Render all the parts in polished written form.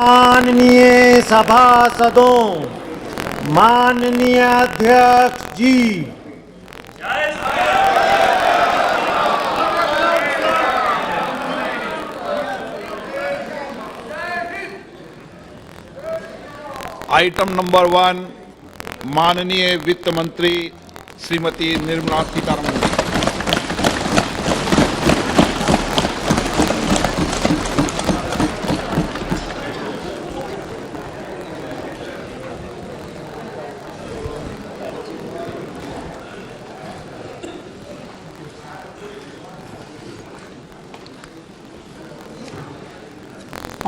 माननीय सभासदों, माननीय अध्यक्ष जी, आइटम नंबर 1 माननीय वित्त मंत्री Shrimati Nirmala Sitharaman ji.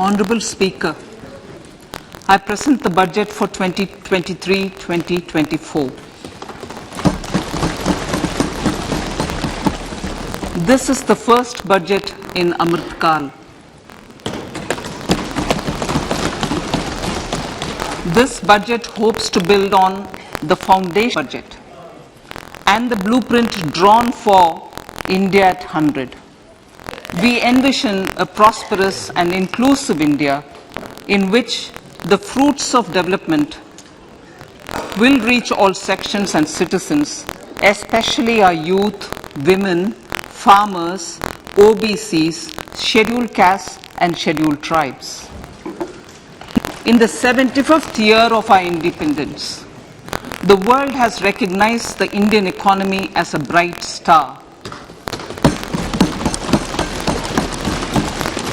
Honorable Speaker, I present the budget for 2023-2024. This is the first budget in Amrit Kal. This budget hopes to build on the foundation budget and the blueprint drawn for India at 100. We envision a prosperous and inclusive India in which the fruits of development will reach all sections and citizens, especially our youth, women, farmers, OBCs, scheduled castes and scheduled tribes. In the 75th year of our independence, the world has recognized the Indian economy as a bright star.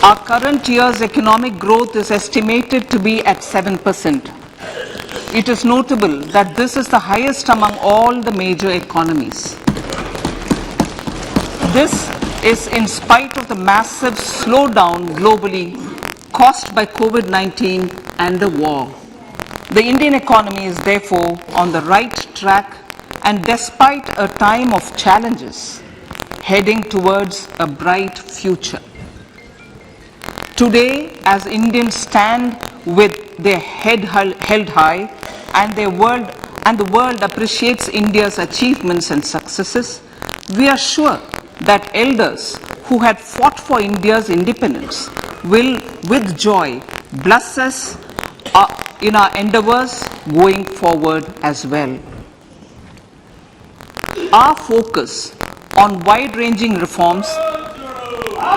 Our current year's economic growth is estimated to be at 7%. It is notable that this is the highest among all the major economies. This is in spite of the massive slowdown globally caused by COVID-19 and the war. The Indian economy is therefore on the right track and despite a time of challenges, heading towards a bright future. Today, as Indians stand with their head held high and the world appreciates India's achievements and successes, we are sure that elders who had fought for India's independence will, with joy, bless us in our endeavors going forward as well. Our focus on wide-ranging reforms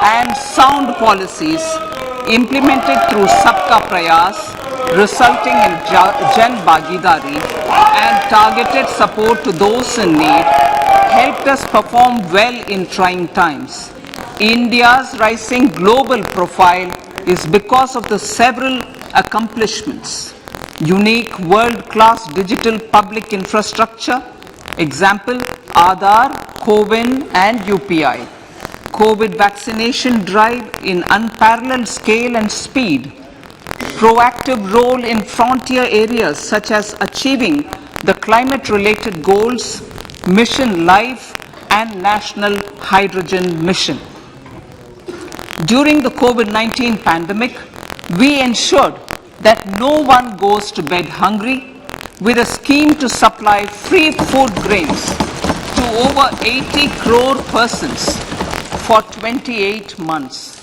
and sound policies implemented through Sabka Prayas, resulting in Jan Bhagidari and targeted support to those in need, helped us perform well in trying times. India's rising global profile is because of the several accomplishments. Unique world-class digital public infrastructure, example Aadhaar, CoWIN and UPI. COVID vaccination drive in unparalleled scale and speed, proactive role in frontier areas such as achieving the climate-related goals, Mission Life and National Hydrogen Mission. During the COVID-19 pandemic, we ensured that no one goes to bed hungry with a scheme to supply free food grains to over 80 crore persons for 28 months.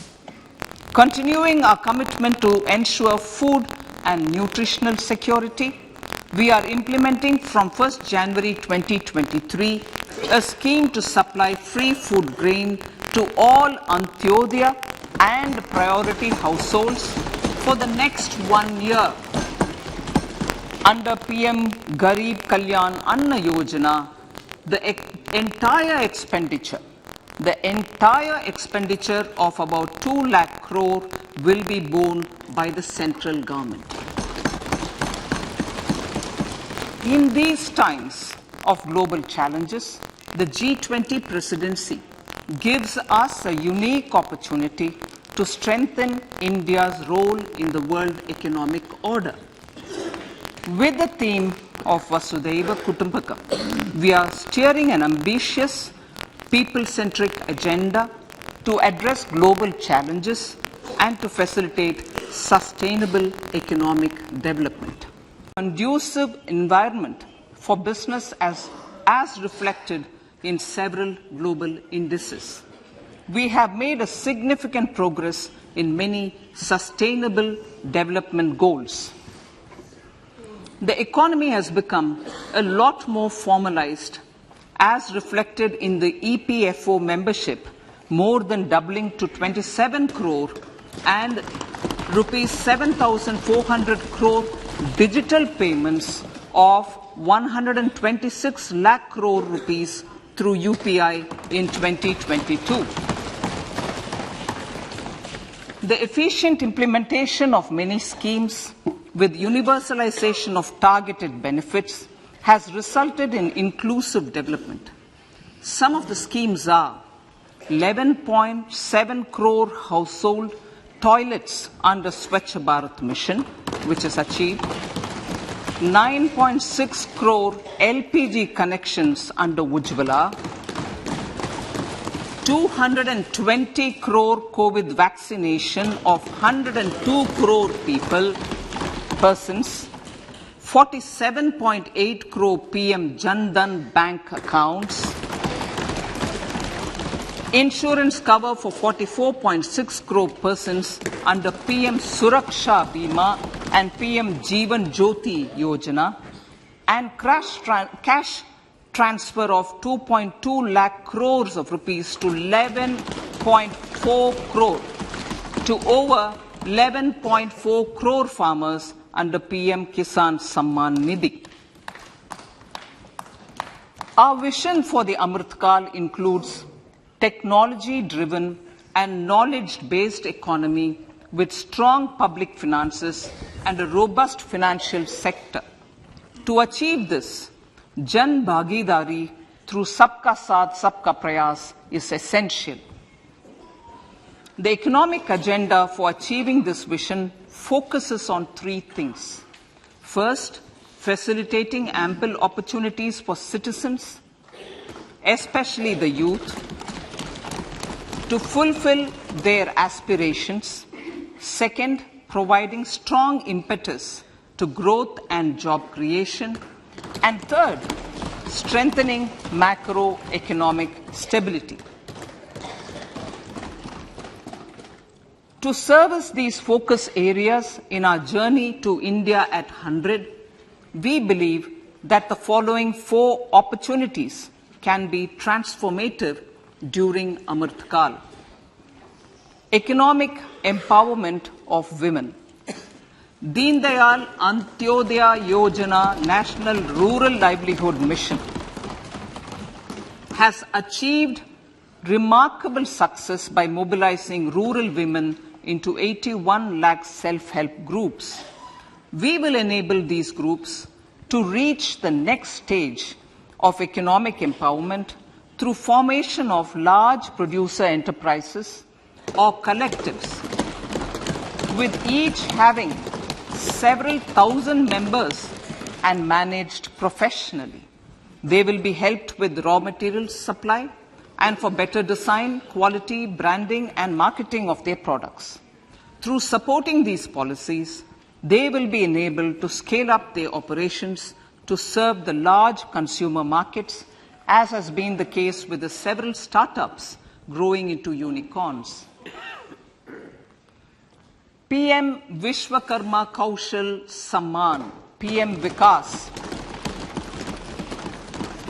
Continuing our commitment to ensure food and nutritional security, we are implementing from 1st January 2023 a scheme to supply free food grain to all Antyodaya and priority households for the next 1 year. Under PM Garib Kalyan Anna Yojana, the entire expenditure of about 2 lakh crore will be borne by the central government. In these times of global challenges, the G20 presidency gives us a unique opportunity to strengthen India's role in the world economic order. With the theme of Vasudhaiva Kutumbakam, we are steering an ambitious people-centric agenda to address global challenges and to facilitate sustainable economic development. Conducive environment for business as reflected in several global indices. We have made a significant progress in many sustainable development goals. The economy has become a lot more formalized, as reflected in the EPFO membership, more than doubling to 27 crore, and rupees 7,400 crore digital payments of 126 lakh crore rupees through UPI in 2022. The efficient implementation of many schemes with universalization of targeted benefits has resulted in inclusive development. Some of the schemes are 11.7 crore household toilets under Swachh Bharat mission, which is achieved, 9.6 crore LPG connections under Ujjwala, 220 crore COVID vaccination of 102 crore persons, 47.8 crore PM Jan Dhan bank accounts, insurance cover for 44.6 crore persons under PM Suraksha Bima and PM Jeevan Jyoti Yojana, and cash transfer of 2.2 lakh crores of rupees to 11.4 crore to over 11.4 crore farmers under PM Kisan Samman Nidhi. Our vision for the Amrit Kal includes technology-driven and knowledge-based economy with strong public finances and a robust financial sector. To achieve this, Jan Bhagidari through Sabka Saath, Sabka Prayas is essential. The economic agenda for achieving this vision focuses on three things. First, facilitating ample opportunities for citizens, especially the youth, to fulfill their aspirations. Second, providing strong impetus to growth and job creation. And third, strengthening macroeconomic stability. To service these focus areas in our journey to India at 100, we believe that the following four opportunities can be transformative during Amrit Kal. Economic empowerment of women. Deen Dayal Antyodaya Yojana National Rural Livelihood Mission has achieved remarkable success by mobilizing rural women into 81 lakh self-help groups. We will enable these groups to reach the next stage of economic empowerment through formation of large producer enterprises or collectives, with each having several thousand members and managed professionally. They will be helped with raw materials supply and for better design, quality, branding and marketing of their products. Through supporting these policies, they will be enabled to scale up their operations to serve the large consumer markets, as has been the case with the several startups growing into unicorns. PM Vishwakarma Kaushal Samman, PM Vikas.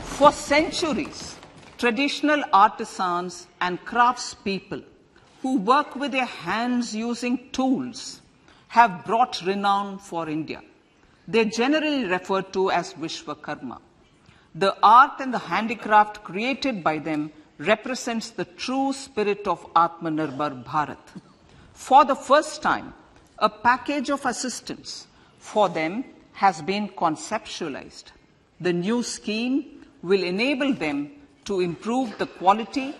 For centuries, traditional artisans and craftspeople who work with their hands using tools have brought renown for India. They are generally referred to as Vishwakarma. The art and the handicraft created by them represents the true spirit of Atmanirbhar Bharat. For the first time, a package of assistance for them has been conceptualized. The new scheme will enable them to improve the quality,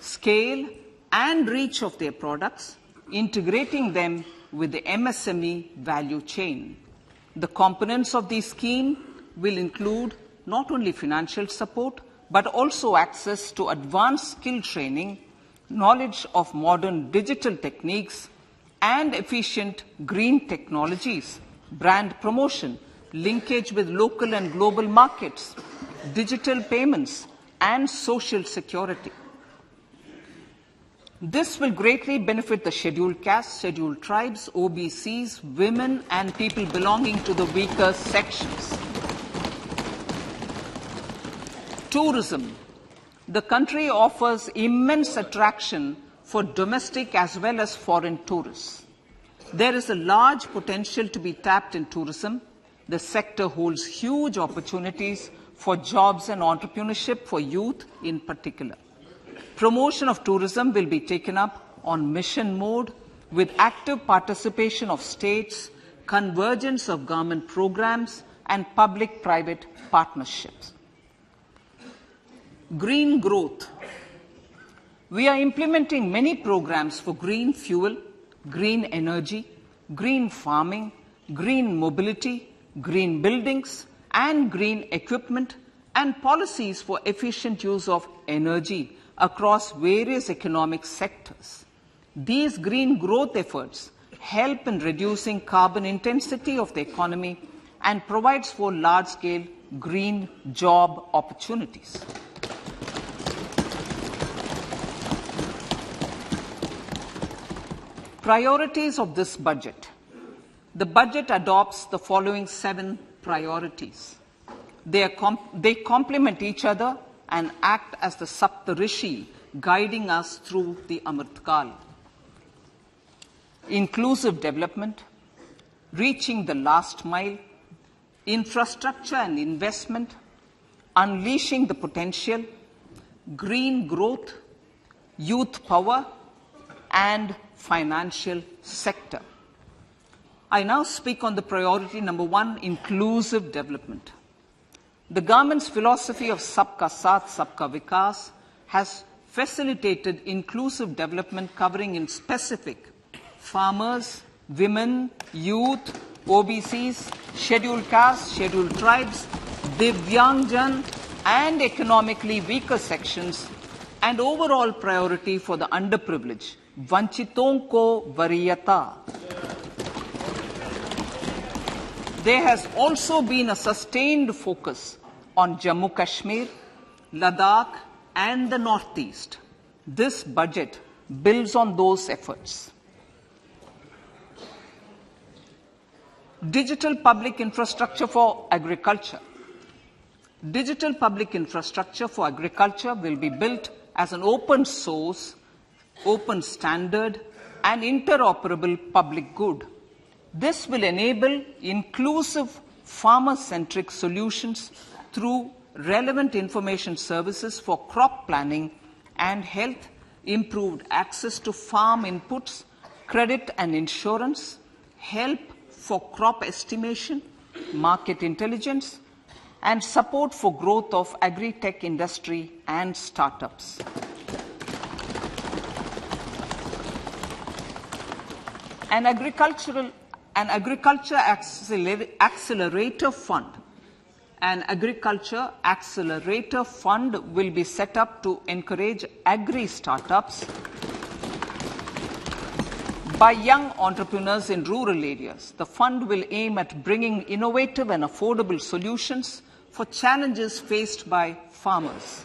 scale, and reach of their products, integrating them with the MSME value chain. The components of this scheme will include not only financial support, but also access to advanced skill training, knowledge of modern digital techniques, and efficient green technologies, brand promotion, linkage with local and global markets, digital payments, and social security. This will greatly benefit the scheduled castes, scheduled tribes, OBCs, women, and people belonging to the weaker sections. Tourism. The country offers immense attraction for domestic as well as foreign tourists. There is a large potential to be tapped in tourism. The sector holds huge opportunities for jobs and entrepreneurship for youth in particular. Promotion of tourism will be taken up on mission mode with active participation of states, convergence of government programs, and public-private partnerships. Green growth. We are implementing many programs for green fuel, green energy, green farming, green mobility, green buildings, and green equipment, and policies for efficient use of energy across various economic sectors. These green growth efforts help in reducing carbon intensity of the economy and provides for large-scale green job opportunities. Priorities of this budget. The budget adopts the following 7 priorities. They complement each other and act as the Saptarishi guiding us through the Amritkal. Inclusive development, reaching the last mile, infrastructure and investment, unleashing the potential, green growth, youth power, and financial sector. I now speak on the priority number 1, inclusive development. The government's philosophy of Sabka Saath, Sabka Vikas has facilitated inclusive development covering in specific farmers, women, youth, OBCs, scheduled castes, scheduled tribes, Divyangjan, and economically weaker sections, and overall priority for the underprivileged, Vanchiton ko Variyata. There has also been a sustained focus on Jammu Kashmir, Ladakh, and the Northeast. This budget builds on those efforts. Digital public infrastructure for agriculture. Digital public infrastructure for agriculture will be built as an open source, open standard, and interoperable public good. This will enable inclusive farmer-centric solutions through relevant information services for crop planning and health, improved access to farm inputs, credit and insurance, help for crop estimation, market intelligence, and support for growth of agri-tech industry and startups. An agriculture accelerator fund. An agriculture accelerator fund will be set up to encourage agri-startups by young entrepreneurs in rural areas. The fund will aim at bringing innovative and affordable solutions for challenges faced by farmers.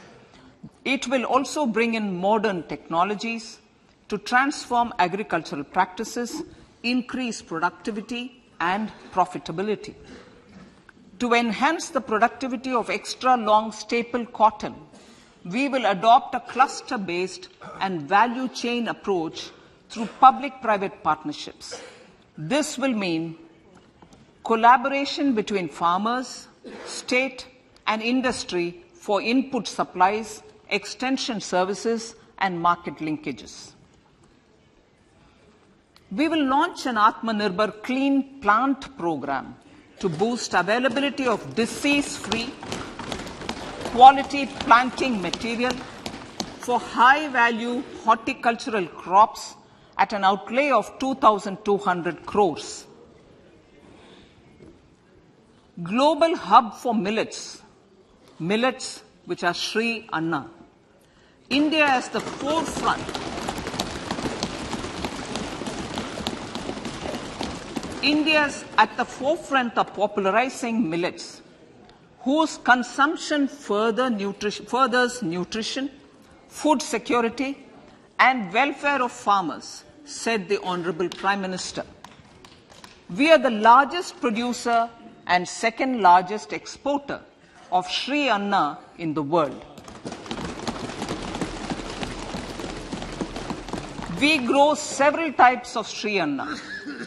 It will also bring in modern technologies to transform agricultural practices, increase productivity and profitability. To enhance the productivity of extra long staple cotton, we will adopt a cluster-based and value chain approach through public-private partnerships. This will mean collaboration between farmers, state, and industry for input supplies, extension services, and market linkages. We will launch an Atmanirbhar Clean Plant program to boost availability of disease-free, quality planting material for high-value horticultural crops at an outlay of 2,200 crores. Global hub for millets, which are Sri Anna. India is the forefront. India is at the forefront of popularizing millets, whose consumption furthers nutrition, food security, and welfare of farmers, said the Honorable Prime Minister. We are the largest producer and second largest exporter of Sri Anna in the world. We grow several types of Sri Anna,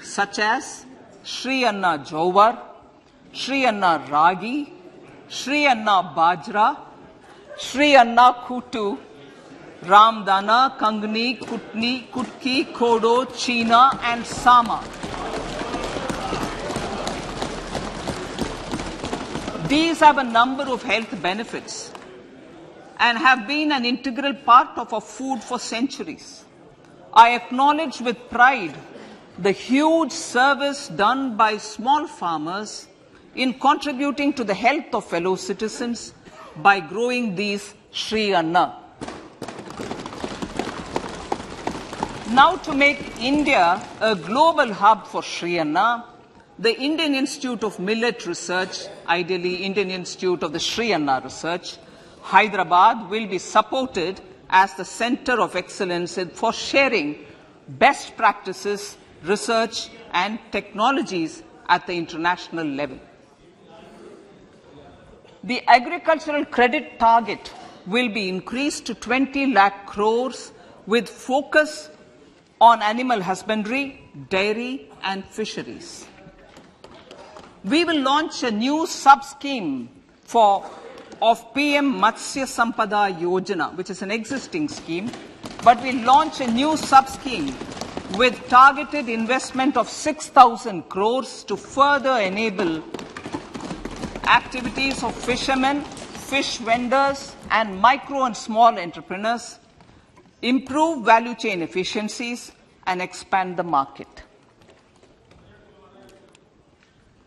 such as Sri Anna Jowar, Sri Anna Ragi, Sri Anna Bajra, Sri Anna Kutu, Ramdana, Kangni, Kutni, Kutki, Kodo, China, and Sama. These have a number of health benefits and have been an integral part of our food for centuries. I acknowledge with pride the huge service done by small farmers in contributing to the health of fellow citizens by growing these Sri Anna. Now, to make India a global hub for Sri Anna, the Indian Institute of Millet Research, ideally Indian Institute of the Sri Anna Research, Hyderabad, will be supported as the center of excellence for sharing best practices, research and technologies at the international level. The agricultural credit target will be increased to 20 lakh crores with focus on animal husbandry, dairy and fisheries. We will launch a new sub-scheme of PM Matsya Sampada Yojana, which is an existing scheme, but we'll launch a new sub-scheme with targeted investment of 6,000 crores to further enable activities of fishermen, fish vendors, and micro and small entrepreneurs, improve value chain efficiencies, and expand the market.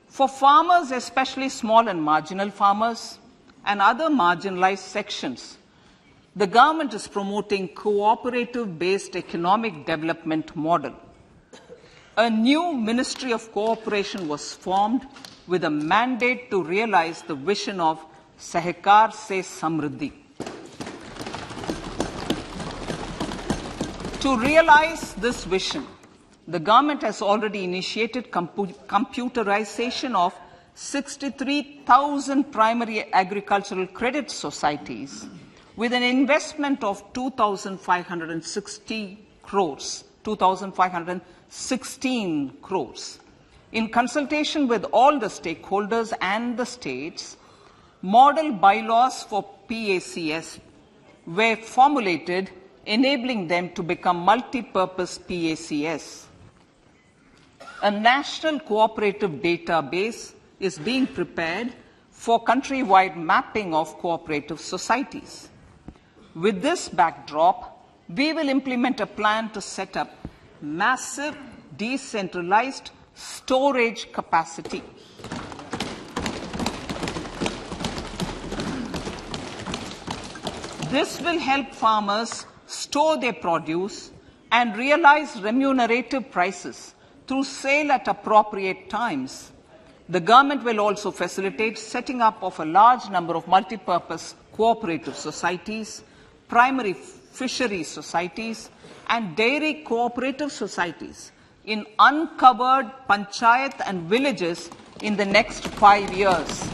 For farmers, especially small and marginal farmers and other marginalized sections, the government is promoting cooperative-based economic development model. A new Ministry of Cooperation was formed with a mandate to realize the vision of Sahkar Se Samriddhi. To realize this vision, the government has already initiated computerization of 63,000 primary agricultural credit societies with an investment of 2,516 crores. In consultation with all the stakeholders and the states, model bylaws for PACS were formulated, enabling them to become multi-purpose PACS. A national cooperative database is being prepared for countrywide mapping of cooperative societies. With this backdrop, we will implement a plan to set up massive decentralized storage capacity. This will help farmers store their produce and realize remunerative prices through sale at appropriate times. The government will also facilitate setting up of a large number of multi-purpose cooperative societies, primary fisheries societies, and dairy cooperative societies in uncovered panchayat and villages in the next 5 years.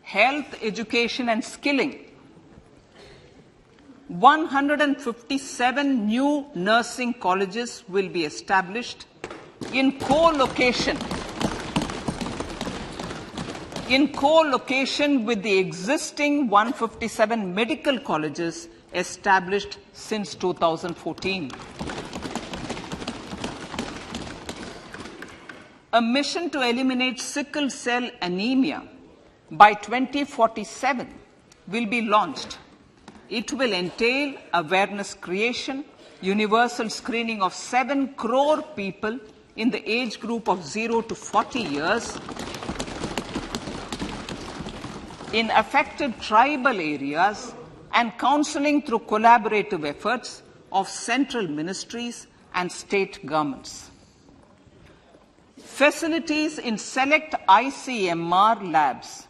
Health, education and skilling. 157 new nursing colleges will be established in co-location with the existing 157 medical colleges established since 2014. A mission to eliminate sickle cell anemia by 2047 will be launched. It will entail awareness creation, universal screening of 7 crore people in the age group of 0 to 40 years in affected tribal areas, and counseling through collaborative efforts of central ministries and state governments. Facilities in select ICMR labs,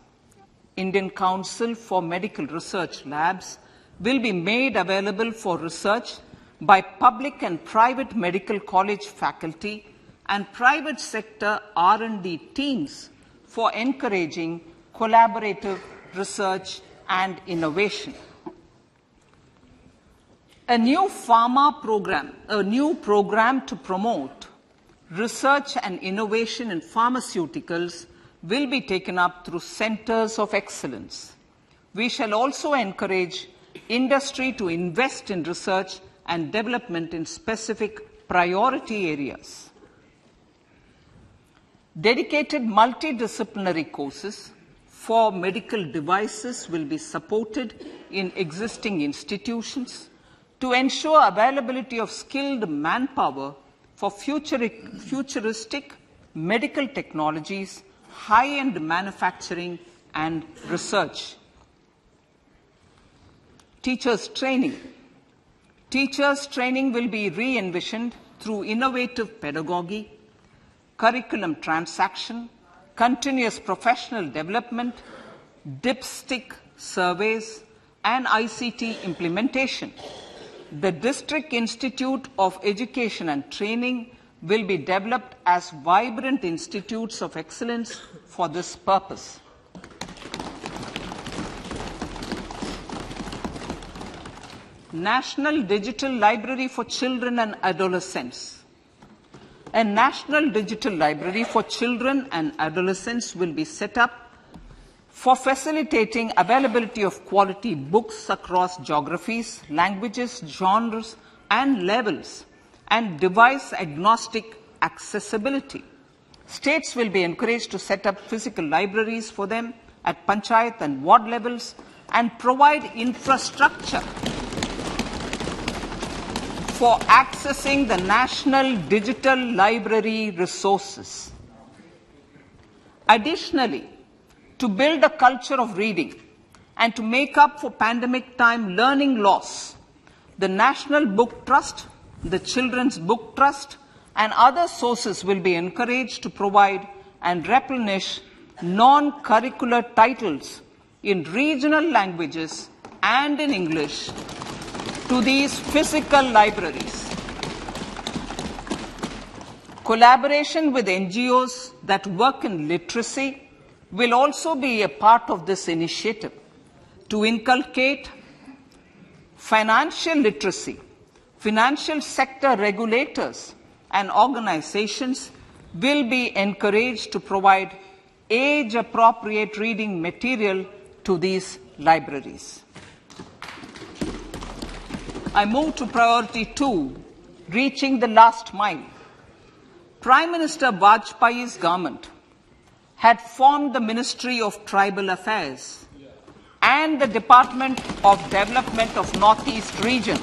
Indian Council for Medical Research Labs, will be made available for research by public and private medical college faculty and private sector R&D teams for encouraging collaborative research and innovation. A new program to promote research and innovation in pharmaceuticals will be taken up through centers of excellence. We shall also encourage industry to invest in research and development in specific priority areas. Dedicated multidisciplinary courses for medical devices will be supported in existing institutions to ensure availability of skilled manpower for futuristic medical technologies, high-end manufacturing and research. Teachers' training. Teachers' training will be re-envisioned through innovative pedagogy, curriculum transaction, continuous professional development, dipstick surveys, and ICT implementation. The District Institute of Education and Training will be developed as vibrant institutes of excellence for this purpose. National Digital Library for Children and Adolescents. A National Digital Library for Children and Adolescents will be set up for facilitating availability of quality books across geographies, languages, genres, and levels, and device-agnostic accessibility. States will be encouraged to set up physical libraries for them at panchayat and ward levels and provide infrastructure for accessing the national digital library resources. Additionally, to build a culture of reading and to make up for pandemic time learning loss, the National Book Trust, the Children's Book Trust, and other sources will be encouraged to provide and replenish non-curricular titles in regional languages and in English to these physical libraries. Collaboration with NGOs that work in literacy will also be a part of this initiative. To inculcate financial literacy, financial sector regulators and organizations will be encouraged to provide age-appropriate reading material to these libraries. I move to priority 2, reaching the last mile. Prime Minister Vajpayee's government had formed the Ministry of Tribal Affairs and the Department of Development of Northeast Region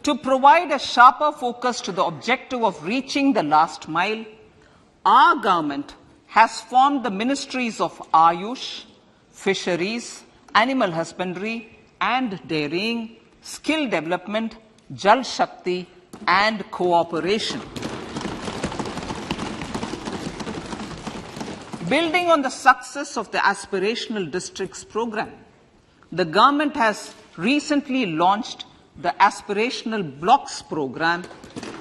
to provide a sharper focus to the objective of reaching the last mile. Our government has formed the Ministries of Ayush, Fisheries, Animal Husbandry and Dairying, Skill Development, Jal Shakti and Cooperation. Building on the success of the Aspirational Districts program, the government has recently launched the Aspirational Blocks program,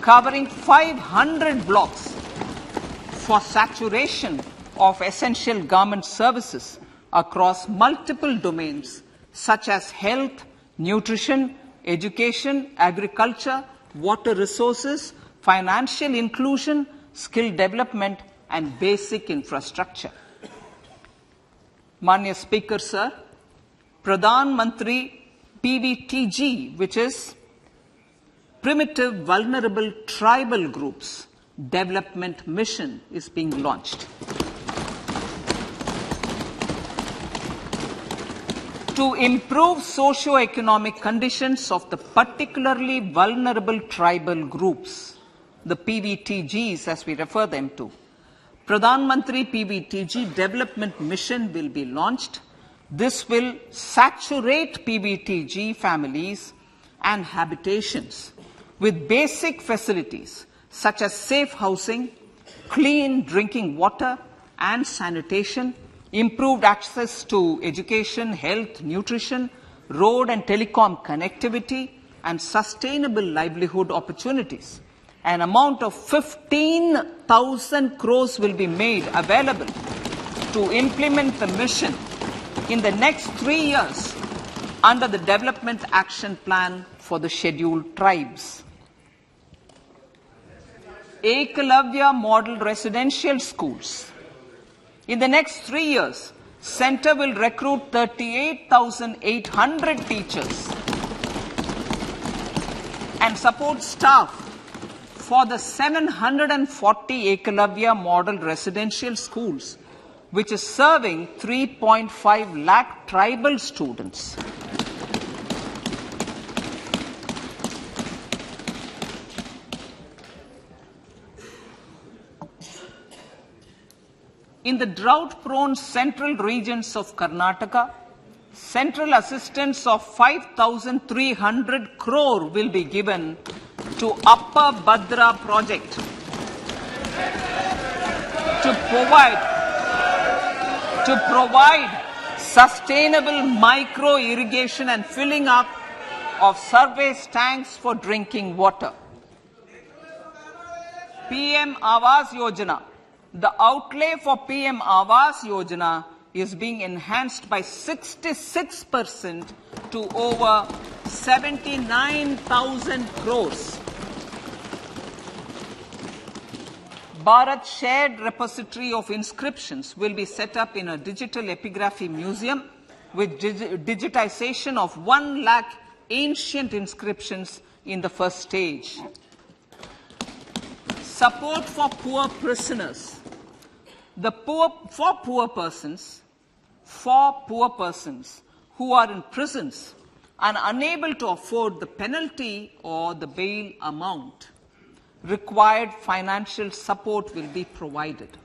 covering 500 blocks for saturation of essential government services across multiple domains such as health, nutrition, education, agriculture, water resources, financial inclusion, skill development, and basic infrastructure. Manya Speaker, Sir, Pradhan Mantri PVTG, which is Primitive Vulnerable Tribal Groups Development Mission, is being launched. To improve socio-economic conditions of the particularly vulnerable tribal groups, the PVTGs as we refer them to, Pradhan Mantri PVTG Development Mission will be launched. This will saturate PVTG families and habitations with basic facilities such as safe housing, clean drinking water and sanitation, improved access to education, health, nutrition, road and telecom connectivity, and sustainable livelihood opportunities. An amount of 15,000 crores will be made available to implement the mission in the next 3 years under the Development Action Plan for the Scheduled Tribes. Ekalavya Model Residential Schools. In the next 3 years, Center will recruit 38,800 teachers and support staff for the 740 Ekalavya Model Residential Schools, which is serving 3.5 lakh tribal students. In the drought-prone central regions of Karnataka, central assistance of 5,300 crore will be given to Upper Bhadra project to provide sustainable micro irrigation and filling up of surface tanks for drinking water. PM Awas Yojana. The outlay for PM Awas Yojana is being enhanced by 66% to over 79,000 crores. Bharat Shared Repository of Inscriptions will be set up in a digital epigraphy museum with digitization of 1 lakh ancient inscriptions in the first stage. Support for poor prisoners. For poor persons who are in prisons and unable to afford the penalty or the bail amount, required financial support will be provided.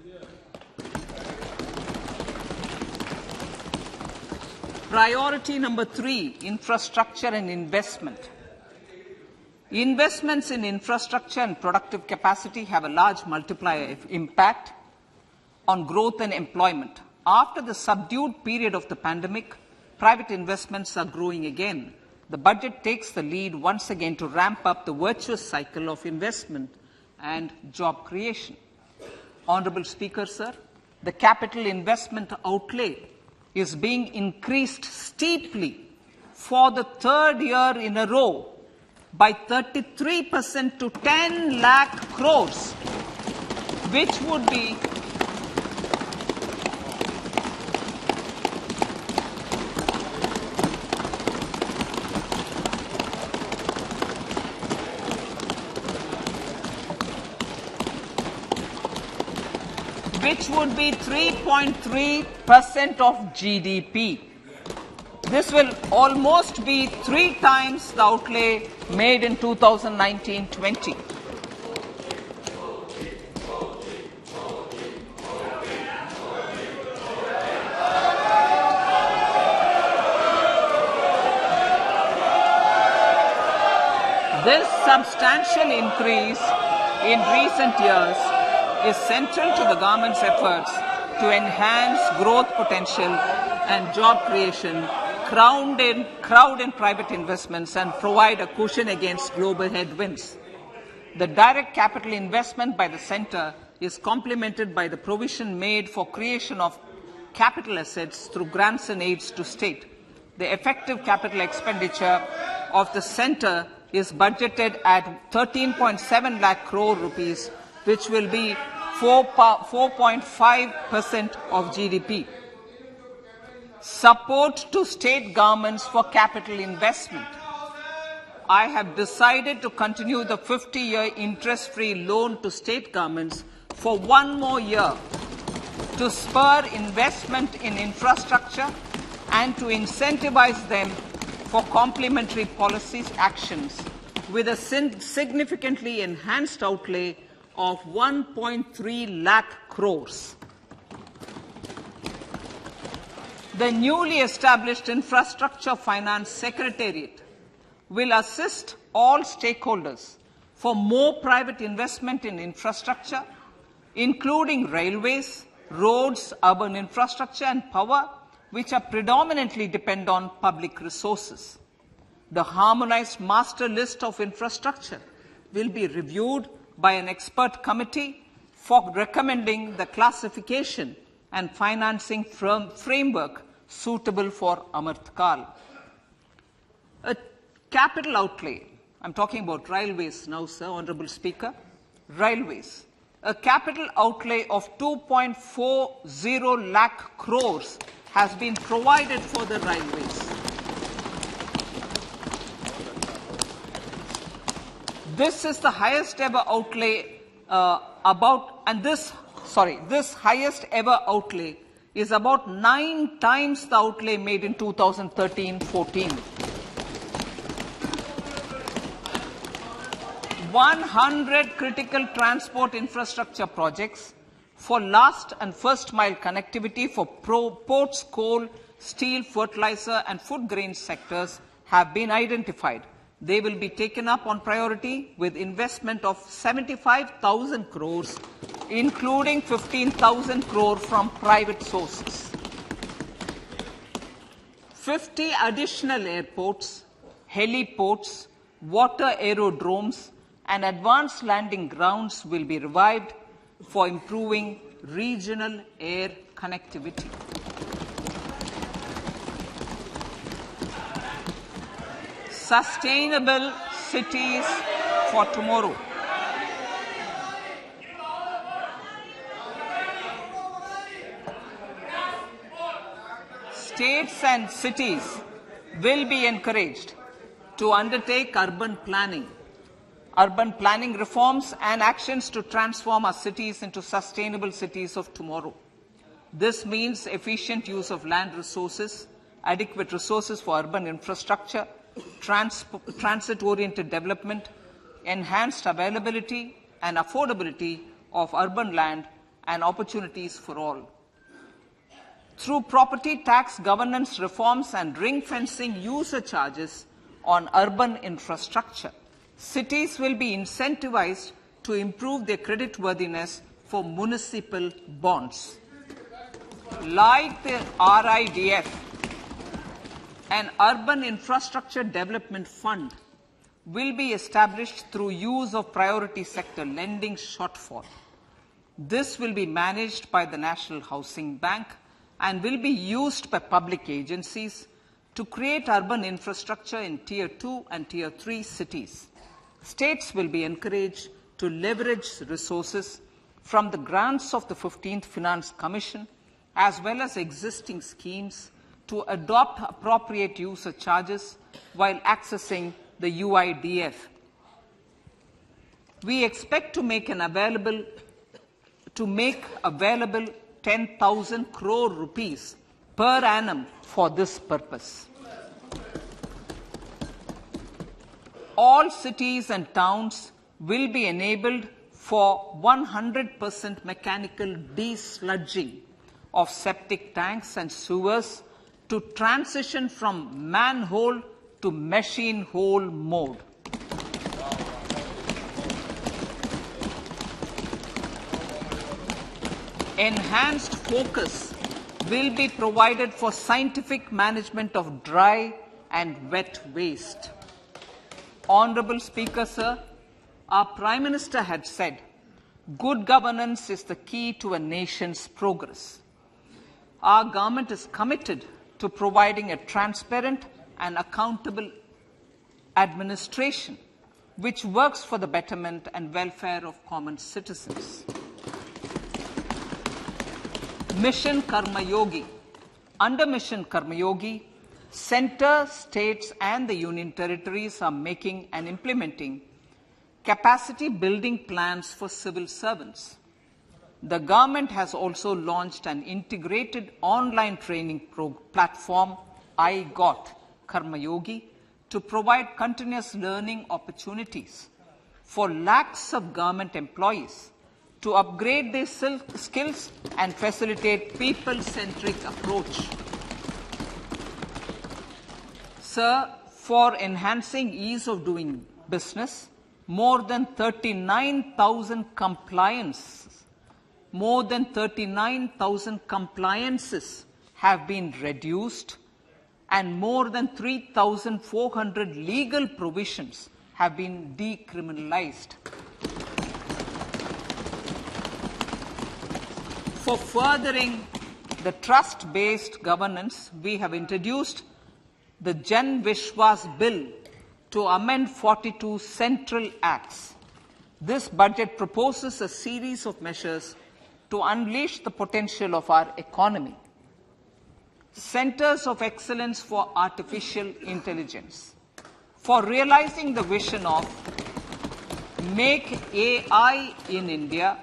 Priority number 3, infrastructure and investment. Investments in infrastructure and productive capacity have a large multiplier impact on growth and employment. After the subdued period of the pandemic, private investments are growing again. The budget takes the lead once again to ramp up the virtuous cycle of investment and job creation. Honorable Speaker, sir, the capital investment outlay is being increased steeply for the 3rd year in a row by 33% to 10 lakh crores, which would be which would be 3.3% of GDP. This will almost be 3 times the outlay made in 2019-20. This substantial increase in recent years is central to the government's efforts to enhance growth potential and job creation, crowd in private investments, and provide a cushion against global headwinds. The direct capital investment by the centre is complemented by the provision made for creation of capital assets through grants and aids to state. The effective capital expenditure of the centre is budgeted at 13.7 lakh crore rupees, which will be 4.5% of GDP. Support to state governments for capital investment. I have decided to continue the 50-year interest-free loan to state governments for 1 more year to spur investment in infrastructure and to incentivize them for complementary policies actions with a significantly enhanced outlay of 1.3 lakh crores. The newly established Infrastructure Finance Secretariat will assist all stakeholders for more private investment in infrastructure, including railways, roads, urban infrastructure and power, which are predominantly depend on public resources. The harmonized master list of infrastructure will be reviewed by an expert committee for recommending the classification and financing framework suitable for Amrit Kal. A capital outlay, I'm talking about railways now, sir, Honorable Speaker, railways. A capital outlay of 2.40 lakh crores has been provided for the railways. This is the highest ever outlay this highest ever outlay is about 9 times the outlay made in 2013-14. 100 critical transport infrastructure projects for last and first mile connectivity for ports, coal, steel, fertilizer and food grain sectors have been identified. They will be taken up on priority with investment of 75,000 crores, including 15,000 crore from private sources. 50 additional airports, heliports, water aerodromes, and advanced landing grounds will be revived for improving regional air connectivity. Sustainable cities for tomorrow. States and cities will be encouraged to undertake urban planning reforms and actions to transform our cities into sustainable cities of tomorrow. This means efficient use of land resources, adequate resources for urban infrastructure, transit-oriented development, enhanced availability and affordability of urban land and opportunities for all. Through property tax governance reforms and ring-fencing user charges on urban infrastructure, cities will be incentivized to improve their creditworthiness for municipal bonds. Like the RIDF, an Urban Infrastructure Development Fund will be established through use of priority sector lending shortfall. This will be managed by the National Housing Bank and will be used by public agencies to create urban infrastructure in Tier 2 and Tier 3 cities. States will be encouraged to leverage resources from the grants of the 15th Finance Commission as well as existing schemes to adopt appropriate user charges while accessing the UIDF. We expect to make available 10,000 crore rupees per annum for this purpose. All cities and towns will be enabled for 100% mechanical desludging of septic tanks and sewers to transition from manhole to machine hole mode. Enhanced focus will be provided for scientific management of dry and wet waste. Honorable Speaker, sir, our Prime Minister had said, good governance is the key to a nation's progress. Our government is committed to providing a transparent and accountable administration which works for the betterment and welfare of common citizens. Mission Karma Yogi. Under Mission Karma Yogi, centre, states and the union territories are making and implementing capacity building plans for civil servants. The government has also launched an integrated online training platform, I Got Karma Yogi, to provide continuous learning opportunities for lakhs of government employees to upgrade their skills and facilitate people-centric approach. Sir, for enhancing ease of doing business, more than 39,000 compliances have been reduced, and more than 3,400 legal provisions have been decriminalized. For furthering the trust-based governance, we have introduced the Jan Vishwas Bill to amend 42 central acts. This budget proposes a series of measures to unleash the potential of our economy. Centers of Excellence for Artificial Intelligence. For realizing the vision of Make AI in India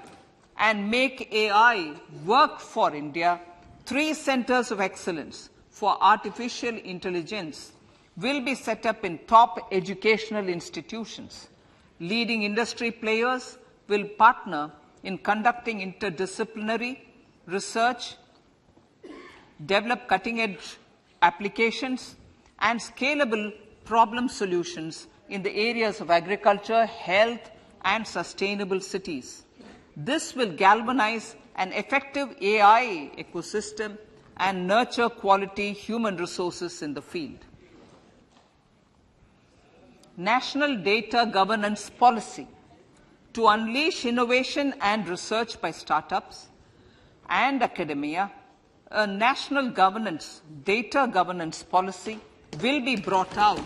and Make AI Work for India, 3 centers of excellence for artificial intelligence will be set up in top educational institutions. Leading industry players will partner in conducting interdisciplinary research, develop cutting-edge applications, and scalable problem solutions in the areas of agriculture, health, and sustainable cities. This will galvanize an effective AI ecosystem and nurture quality human resources in the field. National Data Governance Policy. To unleash innovation and research by startups and academia, a national data governance policy will be brought out.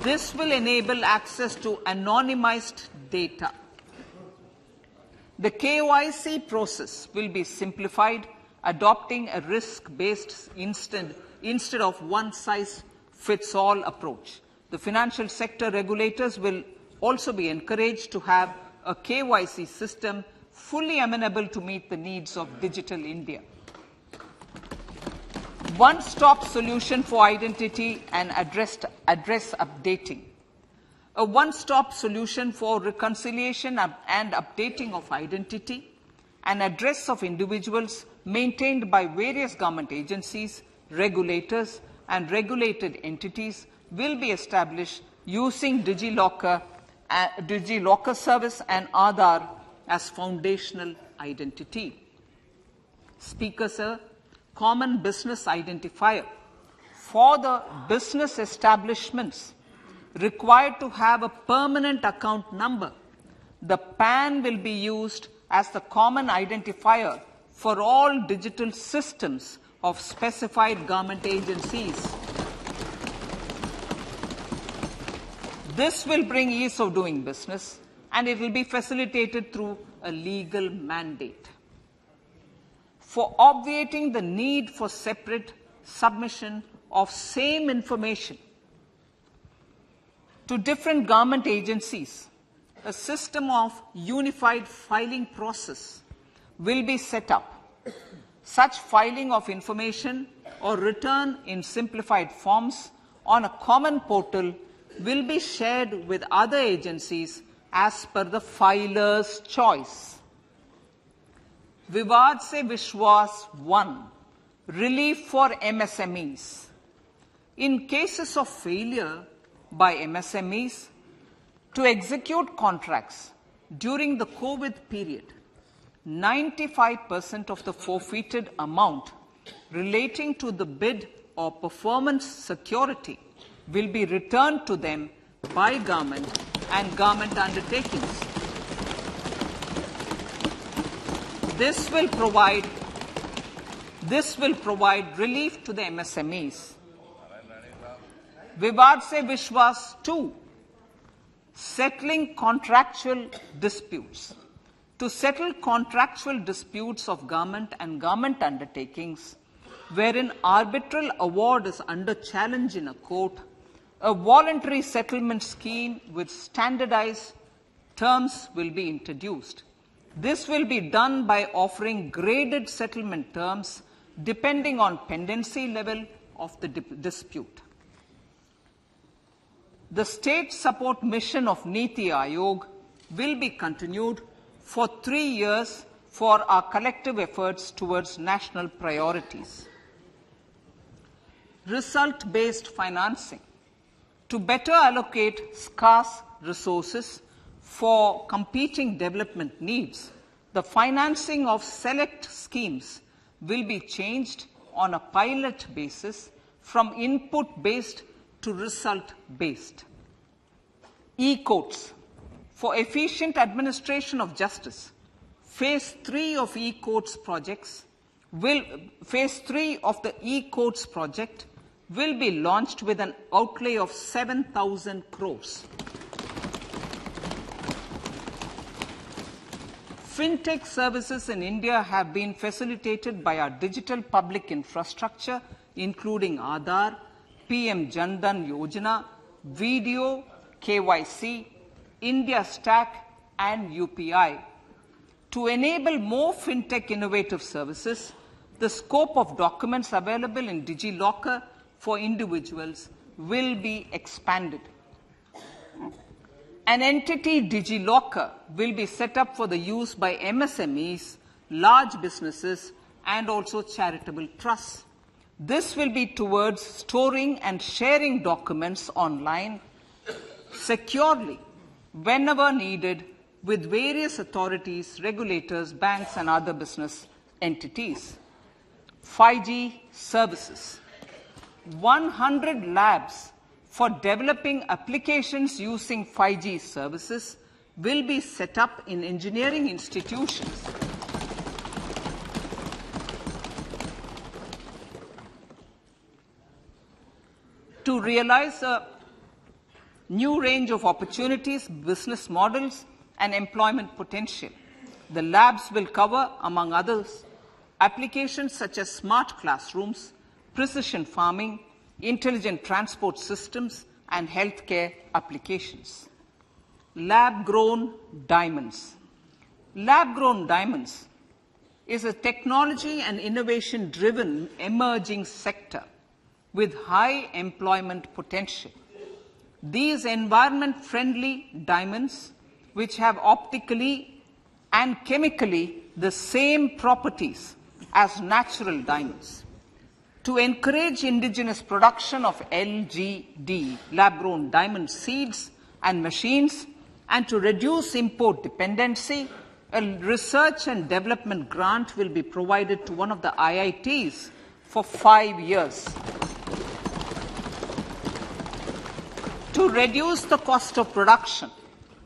This will enable access to anonymized data. The KYC process will be simplified, adopting a risk-based instead of one-size-fits-all approach. The financial sector regulators will also be encouraged to have a KYC system fully amenable to meet the needs of digital India. One-stop solution for identity and address updating. A one-stop solution for reconciliation and updating of identity and address of individuals maintained by various government agencies, regulators, and regulated entities will be established using DigiLocker service and Aadhaar as foundational identity. Speaker, sir, common business identifier. For the business establishments required to have a permanent account number, the PAN will be used as the common identifier for all digital systems of specified government agencies. This will bring ease of doing business, and it will be facilitated through a legal mandate. For obviating the need for separate submission of same information to different government agencies, a system of unified filing process will be set up. Such filing of information or return in simplified forms on a common portal will be shared with other agencies as per the filer's choice. Vivad Se Vishwas 1. Relief for MSMEs. In cases of failure by MSMEs to execute contracts during the COVID period, 95% of the forfeited amount relating to the bid or performance security will be returned to them by government and government undertakings. This will provide relief to the MSMEs. Vivad Se Vishwas 2. Settling contractual disputes. To settle contractual disputes of government and government undertakings, wherein arbitral award is under challenge in a court, a voluntary settlement scheme with standardized terms will be introduced. This will be done by offering graded settlement terms depending on pendency level of the dispute. The state support mission of Niti Aayog will be continued for 3 years for our collective efforts towards national priorities. Result-based financing. to better allocate scarce resources for competing development needs, the financing of select schemes will be changed on a pilot basis from input-based to result-based. E-courts. For efficient administration of justice, Phase 3 of e-courts projects Phase 3 of the e-courts project will be launched with an outlay of 7,000 crores. Fintech services in India have been facilitated by our digital public infrastructure, including Aadhaar, PM Jan Dhan Yojana, Video, KYC, India Stack, and UPI. To enable more fintech innovative services, the scope of documents available in DigiLocker for individuals will be expanded. An entity, DigiLocker, will be set up for the use by MSMEs, large businesses, and also charitable trusts. This will be towards storing and sharing documents online securely whenever needed with various authorities, regulators, banks, and other business entities. 5G services. 100 labs for developing applications using 5G services will be set up in engineering institutions. To realize a new range of opportunities, business models, and employment potential. The labs will cover, among others, applications such as smart classrooms, precision farming, intelligent transport systems, and healthcare applications. Lab-grown diamonds. Lab-grown diamonds is a technology and innovation-driven emerging sector with high employment potential. These environment-friendly diamonds, which have optically and chemically the same properties as natural diamonds. To encourage indigenous production of LGD, lab-grown diamond seeds and machines, and to reduce import dependency, a research and development grant will be provided to one of the IITs for 5 years. To reduce the cost of production,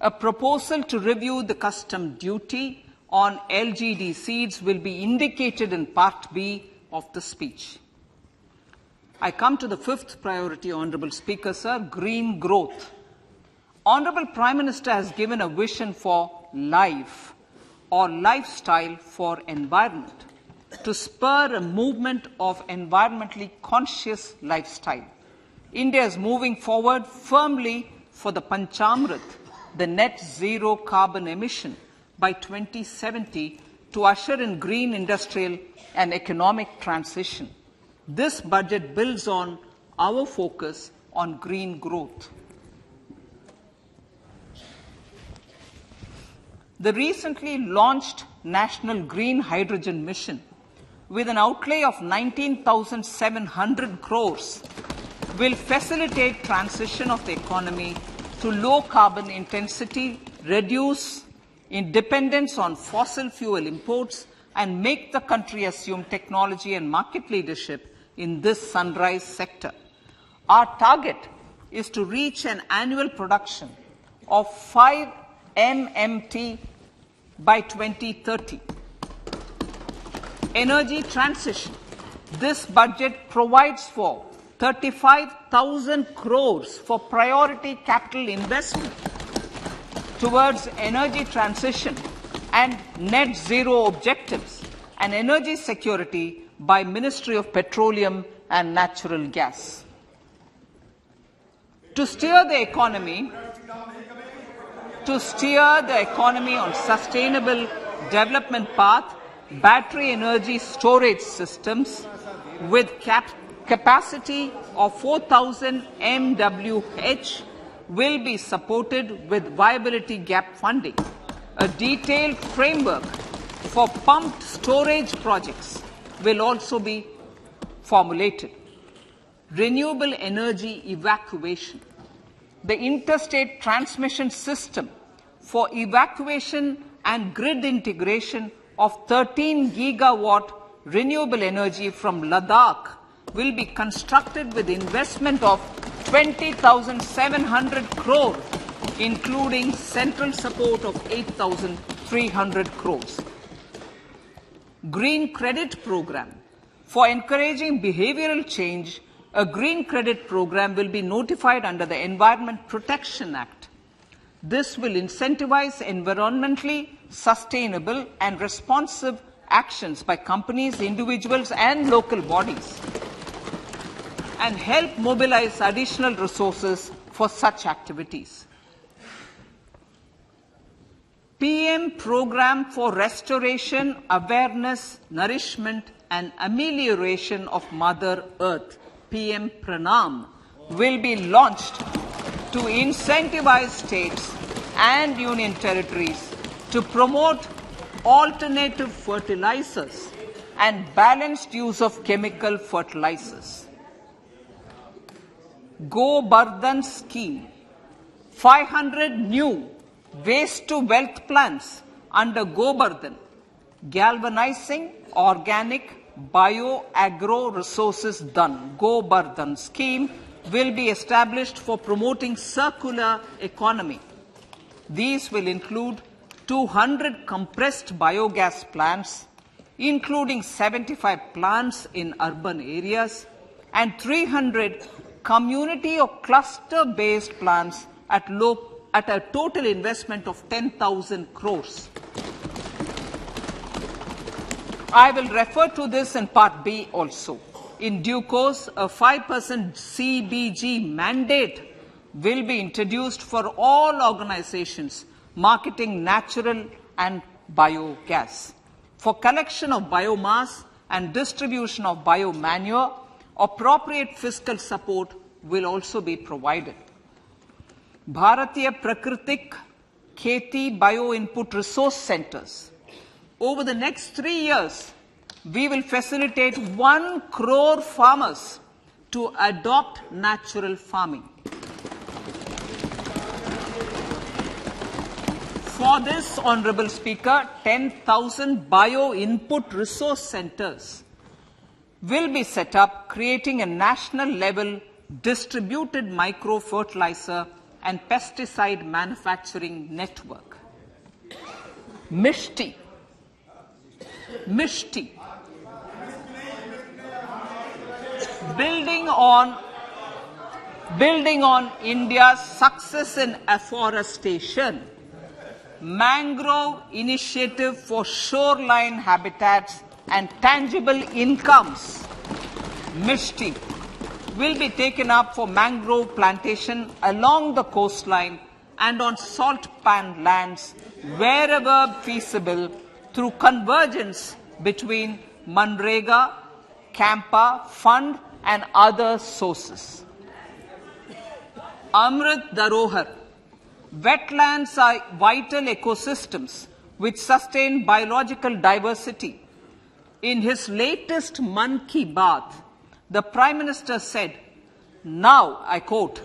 a proposal to review the custom duty on LGD seeds will be indicated in Part B of the speech. I come to the fifth priority, Honourable Speaker, sir, green growth. Honourable Prime Minister has given a vision for life or lifestyle for environment to spur a movement of environmentally conscious lifestyle. India is moving forward firmly for the Panchamrit, the net zero carbon emission by 2070 to usher in green industrial and economic transition. This budget builds on our focus on green growth. The recently launched National Green Hydrogen Mission, with an outlay of 19,700 crores, will facilitate transition of the economy to low carbon intensity, reduce dependence on fossil fuel imports, and make the country assume technology and market leadership in this sunrise sector. Our target is to reach an annual production of 5 MMT by 2030. Energy transition. This budget provides for 35,000 crores for priority capital investment towards energy transition and net zero objectives and energy security by Ministry of Petroleum and Natural Gas. To steer the economy on sustainable development path, battery energy storage systems with capacity of 4,000 MWH will be supported with viability gap funding. A detailed framework for pumped storage projects will also be formulated. Renewable energy evacuation. the interstate transmission system for evacuation and grid integration of 13 gigawatt renewable energy from Ladakh will be constructed with investment of 20,700 crore, including central support of 8,300 crores. Green Credit Program. For encouraging behavioral change, a green credit program will be notified under the Environment Protection Act. This will incentivize environmentally sustainable and responsive actions by companies, individuals, and local bodies, and help mobilize additional resources for such activities. PM Program for Restoration, Awareness, Nourishment, and Amelioration of Mother Earth, PM Pranam, will be launched to incentivize states and union territories to promote alternative fertilizers and balanced use of chemical fertilizers. Go Bardhan Scheme. 500 new waste to wealth plants under Go Bardhan, galvanizing organic bio-agro resources done. Go Bardhan scheme will be established for promoting circular economy. These will include 200 compressed biogas plants, including 75 plants in urban areas, and 300 community or cluster-based plants at a total investment of 10,000 crores. I will refer to this in Part B also. In due course, a 5% CBG mandate will be introduced for all organizations marketing natural and biogas. For collection of biomass and distribution of biomanure, appropriate fiscal support will also be provided. Bharatiya Prakritik Kheti Bio Input Resource Centers. Over the next 3 years, we will facilitate 1 crore farmers to adopt natural farming. For this, Honorable Speaker, 10,000 bio input resource centers will be set up, creating a national level distributed micro fertilizer and pesticide manufacturing network. Mishti. Building on India's success in afforestation, mangrove initiative for shoreline habitats and tangible incomes, Mishti, will be taken up for mangrove plantation along the coastline and on salt pan lands wherever feasible through convergence between Manrega, Campa, Fund and other sources. Amrit Dharohar. Wetlands are vital ecosystems which sustain biological diversity. In his latest Mann Ki Baat, the Prime Minister said, now, I quote,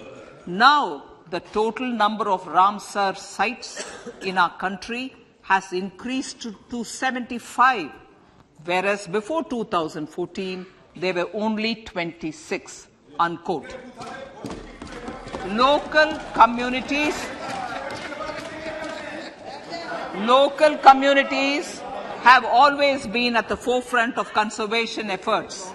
now the total number of Ramsar sites in our country has increased to 75, whereas before 2014, there were only 26, unquote. Local communities have always been at the forefront of conservation efforts.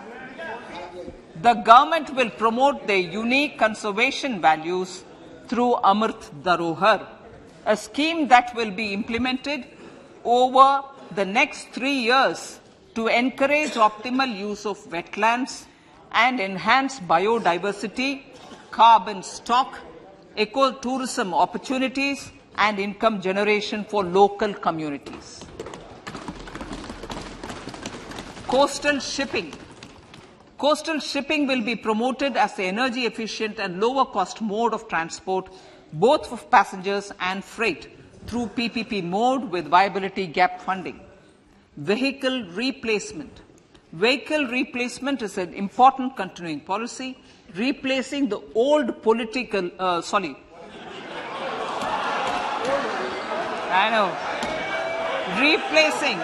The government will promote their unique conservation values through Amrit Dharohar, a scheme that will be implemented over the next 3 years to encourage optimal use of wetlands and enhance biodiversity, carbon stock, ecotourism opportunities, and income generation for local communities. Coastal shipping. Coastal shipping will be promoted as the energy efficient and lower cost mode of transport, both for passengers and freight, through PPP mode with viability gap funding. Vehicle replacement. Vehicle replacement is an important continuing policy, replacing the old I know. Replacing.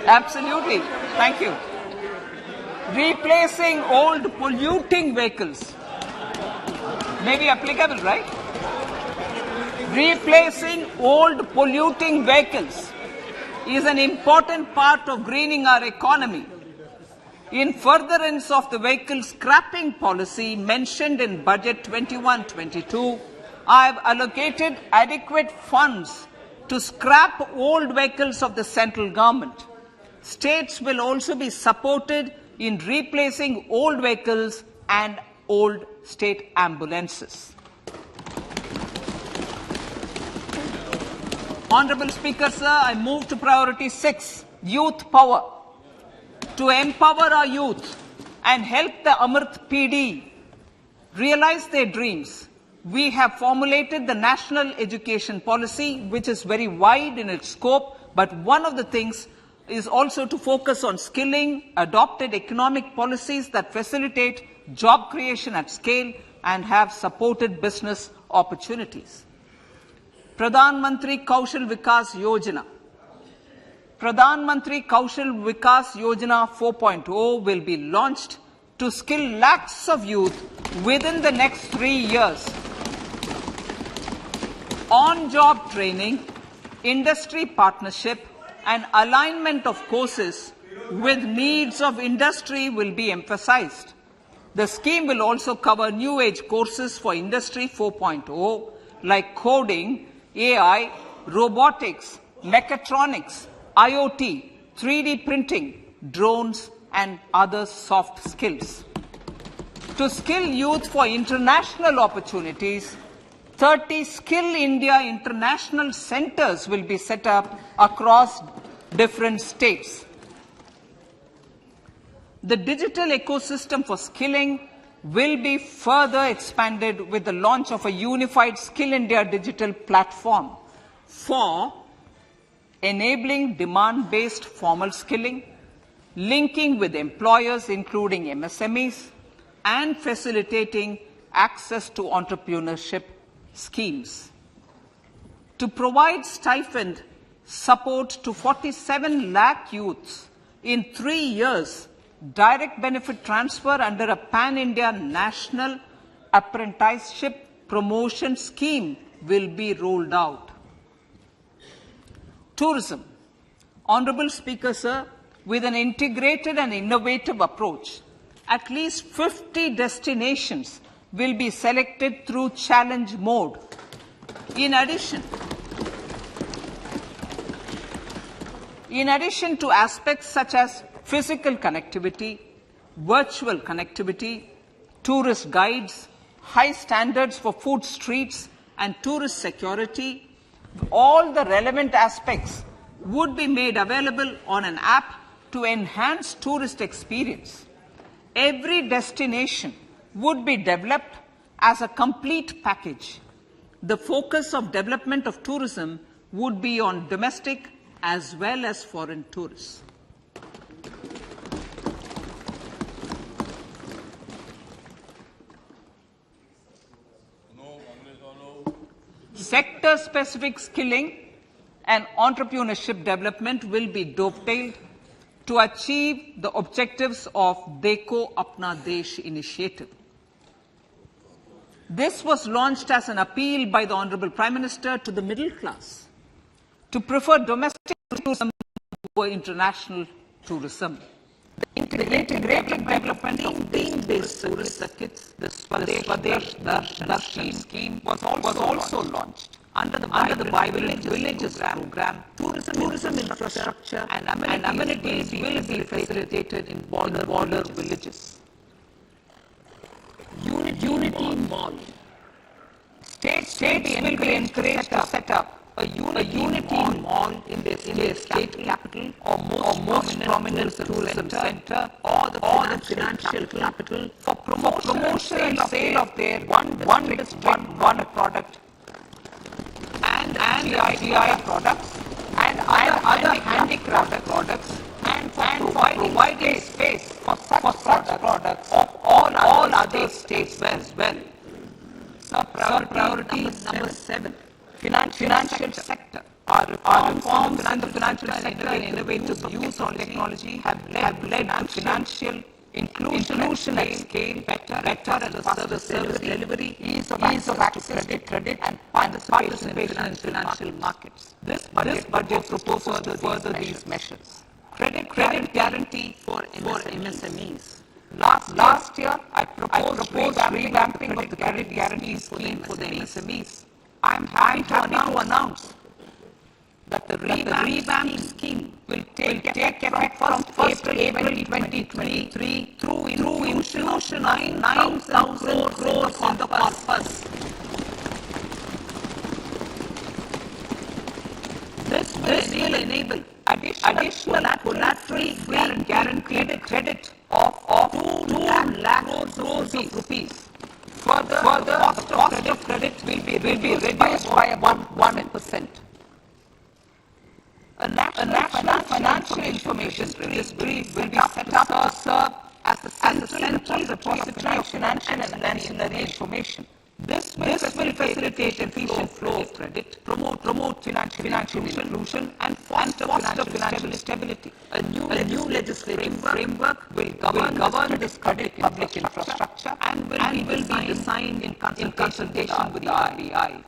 Absolutely. Thank you. Replacing old polluting vehicles. Maybe applicable, right? Replacing old polluting vehicles is an important part of greening our economy. In furtherance of the vehicle scrapping policy mentioned in Budget 21-22, I have allocated adequate funds to scrap old vehicles of the central government. States will also be supported in replacing old vehicles and old state ambulances. Honorable Speaker, sir, I move to priority 6, youth power. To empower our youth and help the Amrit PD realize their dreams, we have formulated the National Education Policy, which is very wide in its scope, but one of the things is also to focus on skilling, adopted economic policies that facilitate job creation at scale and have supported business opportunities. Pradhan Mantri Kaushal Vikas Yojana. Pradhan Mantri Kaushal Vikas Yojana 4.0 will be launched to skill lakhs of youth within the next 3 years. On-job training, industry partnership, and alignment of courses with needs of industry will be emphasized. The scheme will also cover new age courses for Industry 4.0 like coding, AI, robotics, mechatronics, IoT, 3D printing, drones, and other soft skills. To skill youth for international opportunities, 30 Skill India International Centers will be set up across different states. The digital ecosystem for skilling will be further expanded with the launch of a unified Skill India digital platform for enabling demand-based formal skilling, linking with employers including MSMEs, and facilitating access to entrepreneurship schemes. To provide stipend support to 47 lakh youths in 3 years, direct benefit transfer under a pan-India national apprenticeship promotion scheme will be rolled out. Tourism. Honorable Speaker, sir, with an integrated and innovative approach, at least 50 destinations will be selected through challenge mode. In addition to aspects such as physical connectivity, virtual connectivity, tourist guides, high standards for food streets, and tourist security, all the relevant aspects would be made available on an app to enhance tourist experience. Every destination would be developed as a complete package. The focus of development of tourism would be on domestic as well as foreign tourists. Sector-specific skilling and entrepreneurship development will be dovetailed to achieve the objectives of Dekho Apna Desh initiative. This was launched as an appeal by the Honorable Prime Minister to the middle class to prefer domestic tourism over international tourism. The integrated development of theme-based tourist circuits, the Swadesh Darshan scheme, was also launched. Under the Vibrant Villages program, tourism infrastructure and amenities will be facilitated in border villages. Unity Mall. States will be encouraged to set up a Unity Mall in their state capital or most prominent tourism center or the financial capital for promotion and sale of their one district, one product and GI products and other handicraft products and for providing space for such products of all other states as well. Priority number 7. financial sector. Our reforms in the financial sector and innovative use of technology have led to financial inclusion at scale, better and faster service delivery, ease of access to credit and participation in financial markets. This budget proposes further these measures. Credit guarantee for MSMEs. Last year, I proposed revamping of the credit guarantee scheme for the MSMEs. I am happy to announce that the revamped scheme will take effect from 1st April 2023 through infusion of 9,000 crores on the purpose. This will enable additional collateral guaranteed credit of 2 lakh crores of rupees. Further, cost of credit will be reduced by about 1%. A national financial information registry will be set up to serve as the central repository of financial and ancillary information. This will facilitate efficient flow of credit, promote financial inclusion, and foster financial stability. A new legislative framework will govern this credit public infrastructure and will be designed in consultation with the RBI.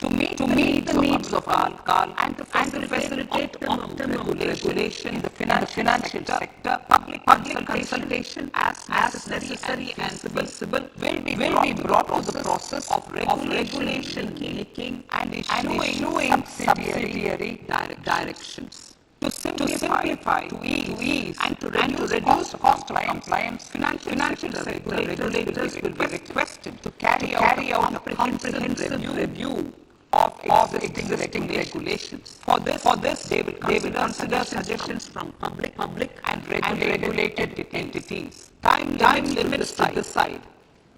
To meet the needs of our and to facilitate optimum regulation in the financial sector, public consultation as necessary and visible will be brought to the process of regulation making and issuing subsidiary directions. To simplify, to ease, and to reduce cost of compliance, financial sector regulators will be requested to carry out a comprehensive review of existing regulations. For this, they will consider suggestions from public and regulated entities. Time limits to decide.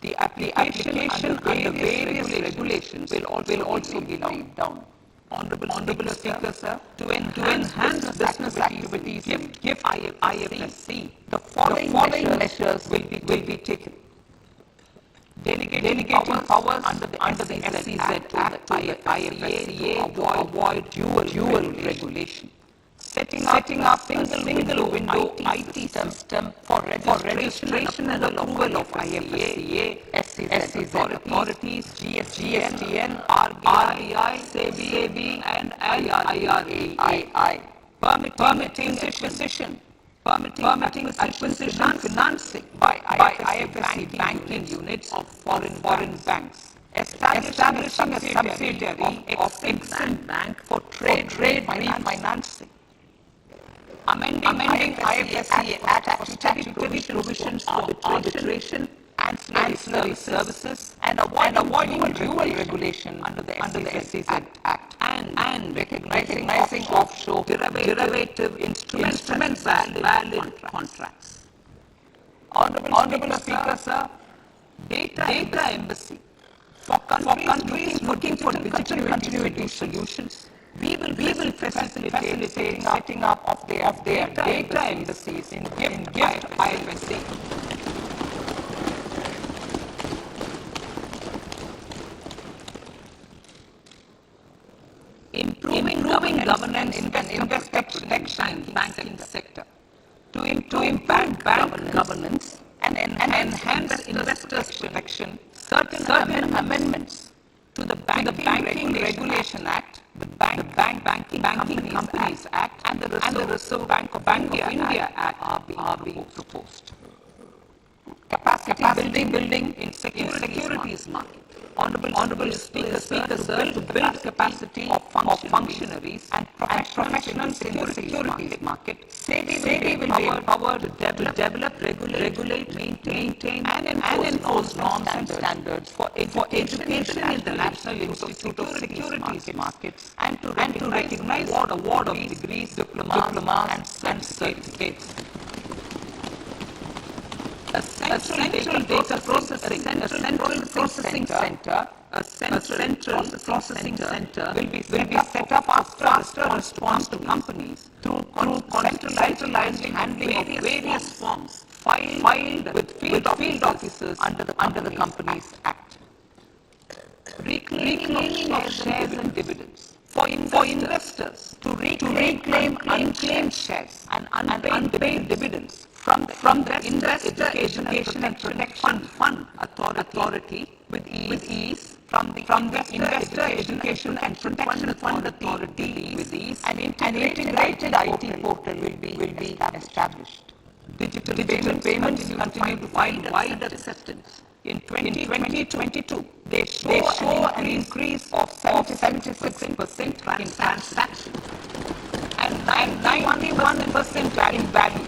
The application under various regulations will also be laid down. Honorable Speaker, sir, to enhance business activities, give IFSC the following measures will be taken. Delegating powers under the SEZ Act to the IFSCA to avoid dual regulation. Setting up single window IT system for registration and approval of IFSCA, SEZ authorities, GSTN, RBI, SEBI, and IRAI. Permitting acquisition financing by IFSC banking units of foreign banks. Establishing a subsidiary of Exim Bank for trade financing. Amending IFSC Act for statutory provisions for arbitration, ancillary services, and avoiding dual regulation under the SEZ Act, and recognizing offshore derivative instruments valid contracts. Honorable Speaker, sir, data embassy. For countries looking for digital continuity solutions, we will facilitate setting up of their data embassies in gift IFSC. Improving governance in the investor protection banking sector. To impact bank governance and enhance investors' protection, certain amendments to the Banking Regulation Act, the Banking Companies Act, and the Reserve Bank of India Act are being proposed. Capacity building in securities market. Honorable Speaker, sir, to build capacity of functionaries and professionals in the securities market, SEBI will be empowered to develop, regulate, maintain, and enforce norms and standards for education in the National Institute of Securities Markets and to recognize award of degrees, diplomas, and certificates. A central data processing center will be set up after response to companies through centralized handling of various forms filed with field officers under the Companies Act. reclaiming of shares and dividends, for investors to reclaim unclaimed shares and unpaid dividends from the Investor Education and Protection Fund Authority with ease, from the Investor Education and Protection Fund Authority with ease, an integrated IT portal will be established. Digital payments continue to find wide acceptance. In 2022, they show an increase of 76% in transactions and 91% carrying value.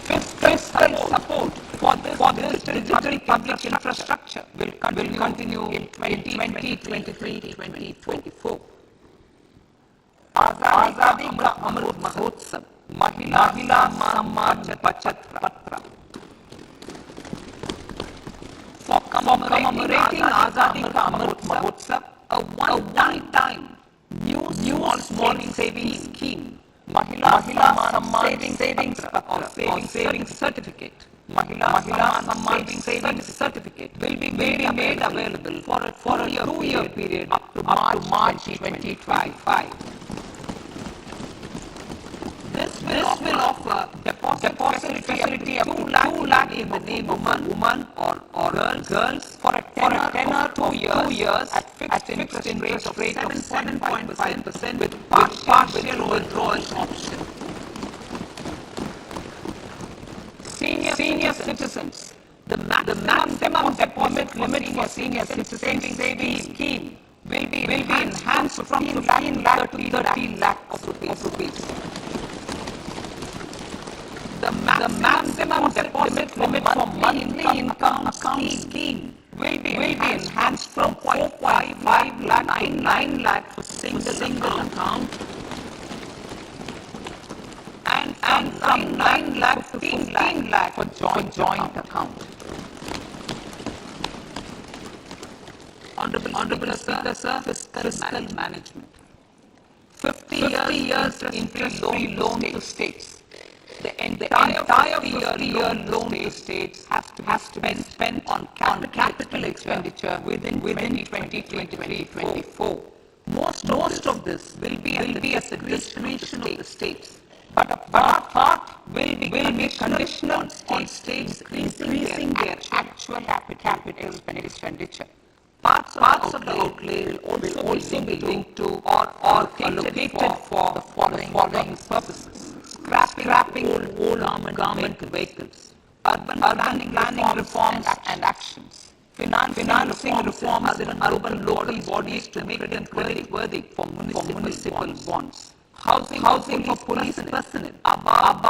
Fiscal support for this digital public infrastructure will continue in 2023-2024. आजादी का अमृत महोत्सव महिला सम्मान बचत पत्र. For commemorating Azadi Ka Amrit Mahotsav, a one-time new small savings scheme, Mahila Samman Savings Certificate, Mahila Samman Savings Certificate will be made available for a 2-year period up to March 2025. This will offer deposit facility up to 2 lakh in the name of woman or girls for a tenor 2 years at fixed interest rate of 7.5% with partial withdrawal option. Senior citizens, the maximum deposit limit for senior citizens savings scheme will be enhanced from 15 lakh to 30 lakh of rupees. The maximum deposit limit for monthly income account scheme will be enhanced from 0.55 lakh to 9 lakh for single account and from 9 lakh to 15 lakh for joint account. Honorable Speaker, Sir, fiscal management. 50 years interest-free loan to states. The entire 50-year loan to states has to be spent on capital expenditure within 2023-2024. Most of this will be at the discretion of the states, but a part will be conditional on states increasing their actual capital expenditure. Parts of the outlay will also be linked to or allocated for the following purposes: scrapping old garment vehicles, urban planning reforms and actions, financing reforms in urban local bodies to make them credit-worthy for municipal bonds, housing for police personnel above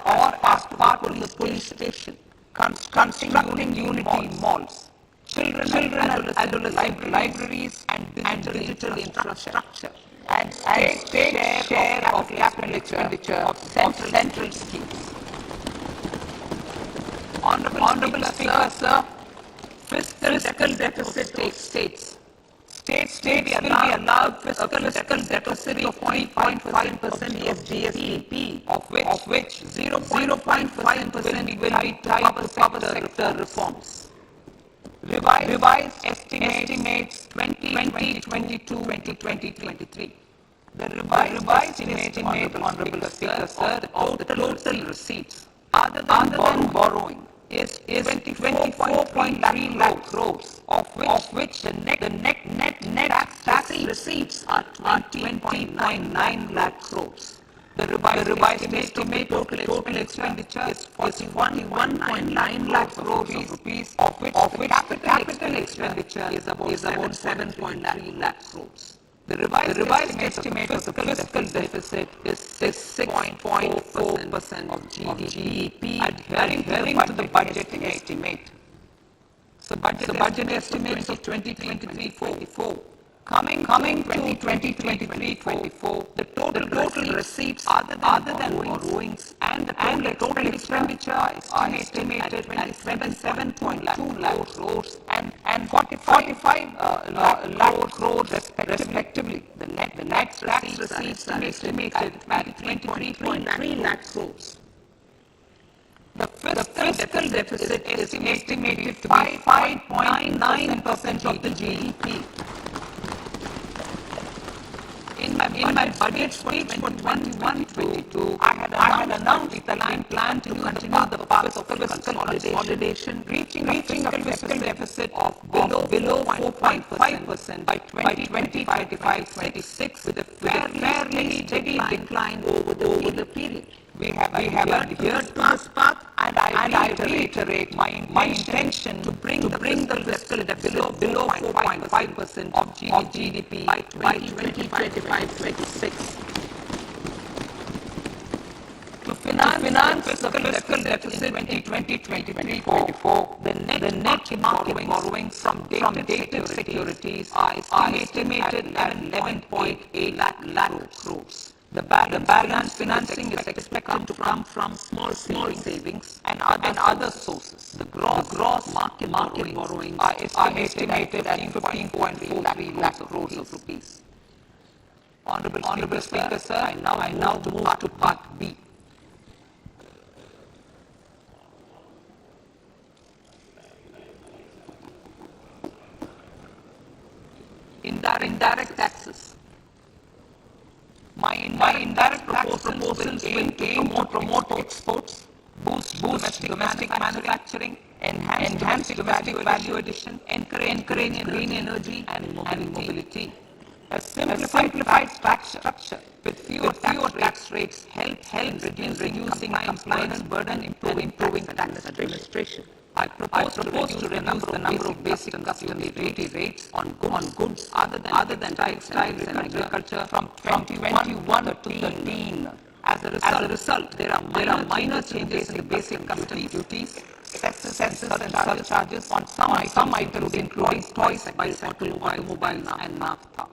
or as part of the police station, constructing unity malls, children and adolescent libraries and digital infrastructure, and state share of capital expenditure of central schemes. Honorable Speaker, Sir, fiscal deficit states will be allowed fiscal deficit of 0.5% of GSDP, of which 0.5% will be tied to public sector reforms. Revised estimates 2022-2023. The revised estimate, Honorable Speaker, Sir, of the total receipts other than borrowing is 24.3 lakh crores, of which the net tax receipts are 20.99 lakh crores. The revised estimate total expenditure is 41.9 lakh crores of rupees, of which capital expenditure is about 7.3 lakh crores. The revised estimate of the fiscal deficit is 6.4% of GDP, adhering to the budgeting estimate. So budget estimates of 2023-24. Coming 2023-24, the total receipts other than borrowings and the total expenditure are estimated at 7.2 lakh crores and 45 lakh crores respectively. The net tax receipts are estimated at 23.3 lakh crores. The fiscal deficit is estimated to be 5.9% of the GDP. In my budget speech for 21-22, I had announced that I plan to continue the path of fiscal consolidation, reaching a fiscal deficit of below 4.5% by 2025-26 with a fairly steady decline over the period. We have adhered to this path, and I reiterate my intention to bring the fiscal deficit below 4.5% of GDP by 2025-26. To finance the fiscal deficit in 2023-24, the net market borrowings from data securities are estimated at 11.8 lakh crores. The balance financing is expected to come from small savings and other sources. The gross market borrowings are estimated at 15.43 lakh crores of rupees. Honorable Speaker, sir, I now move to Part B. Indirect taxes. My indirect proposals will aim to promote exports, boost domestic manufacturing, enhance domestic value addition, encourage green energy and mobility. A simplified structure with fewer tax rates helps in reducing compliance burden, improving tax administration. I propose to reduce the number of basic customs duty rates on goods other than textiles and agriculture from 21 to 13. As a result, there are minor changes in the basic customs duties, cesses and surcharges on some items including toys, bicycle, automobile and naphtha.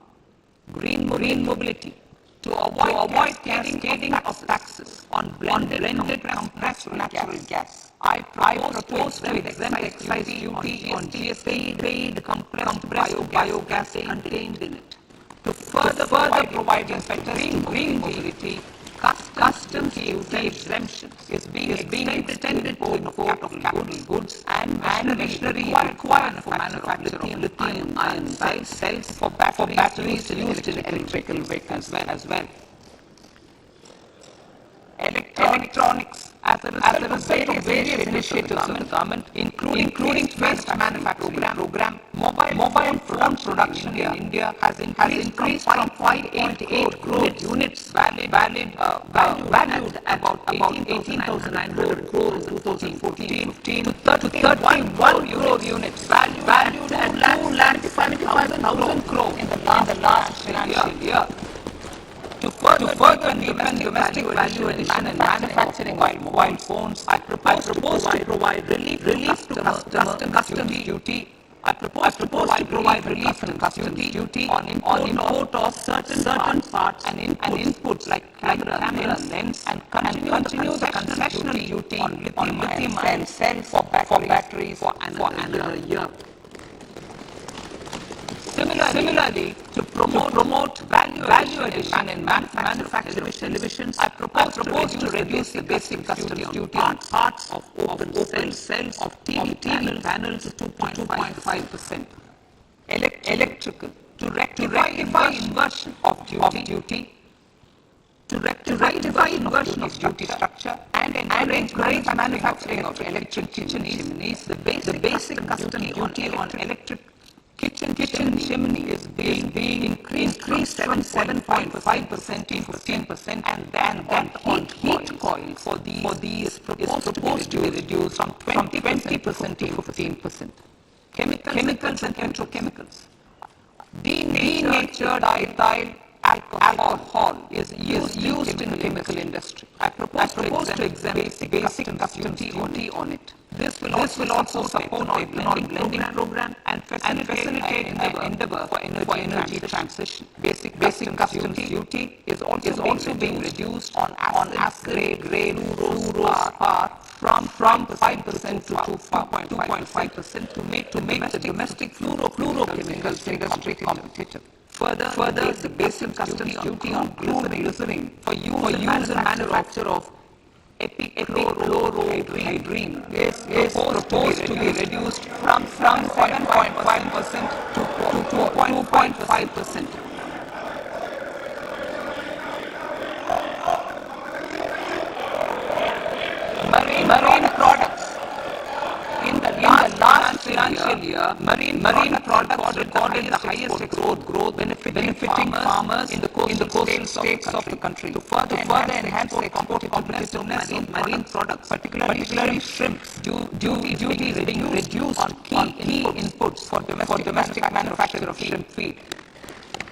Green mobility. To avoid cascading of taxes on blended compressed natural gas, I propose to exempt excise duty on GST-paid compressed biogas contained in it. To further provide inspectors green mobility, customs duty exemption is being extended to import of capital goods and machinery required for manufacture of lithium-ion cells for batteries used in electrical vehicles as well. Electronics. As a result of various initiatives of the government, including phased manufacturing program, mobile phone production in India has increased from 5.8 crore units valued about 18,900 crore in 2014 to 31 crore units valued at 2,75,000 crore in the last financial year. To further deepen domestic value addition in manufacturing mobile phones, I propose to provide relief to customs duty. I propose to provide relief to customs duty on import of certain parts and inputs like camera lens and continue the concessional duty on lithium-ion cells for batteries for another year. Similarly, to promote value addition in manufacturing televisions, I propose to reduce the basic customs duty on parts of open cells of TV panels to 2.5%. Electrical. To rectify inversion of duty. To rectify inversion of duty structure and encourage manufacturing of electric kitchen chimneys, the basic customs duty on electric kitchen chimney is being increased 7.5% to 15%, and then on heat coil for these is proposed to be reduced from 20% to 15%. Chemicals and petrochemicals. Denatured ethyl alcohol is used in chemical industry. I propose to exempt basic customs duty on it. This will also support a blending program and facilitate endeavor for energy transition. Basic customs duty is also being reduced on acid grade fluorspar from 5% to 2.5% to make the domestic fluorochemicals industry competitive. Further, the basic customs duty on glycerin for use in manufacture of epichlorohydrin is proposed to be reduced from 7.5% to 2.5%. Marine products. In the last financial year, marine products recorded the highest export growth, benefiting farmers in the coastal states of the country. To further enhance the competitiveness of marine products, particularly shrimp, duties being reduced on key inputs for domestic manufacture of shrimp feed.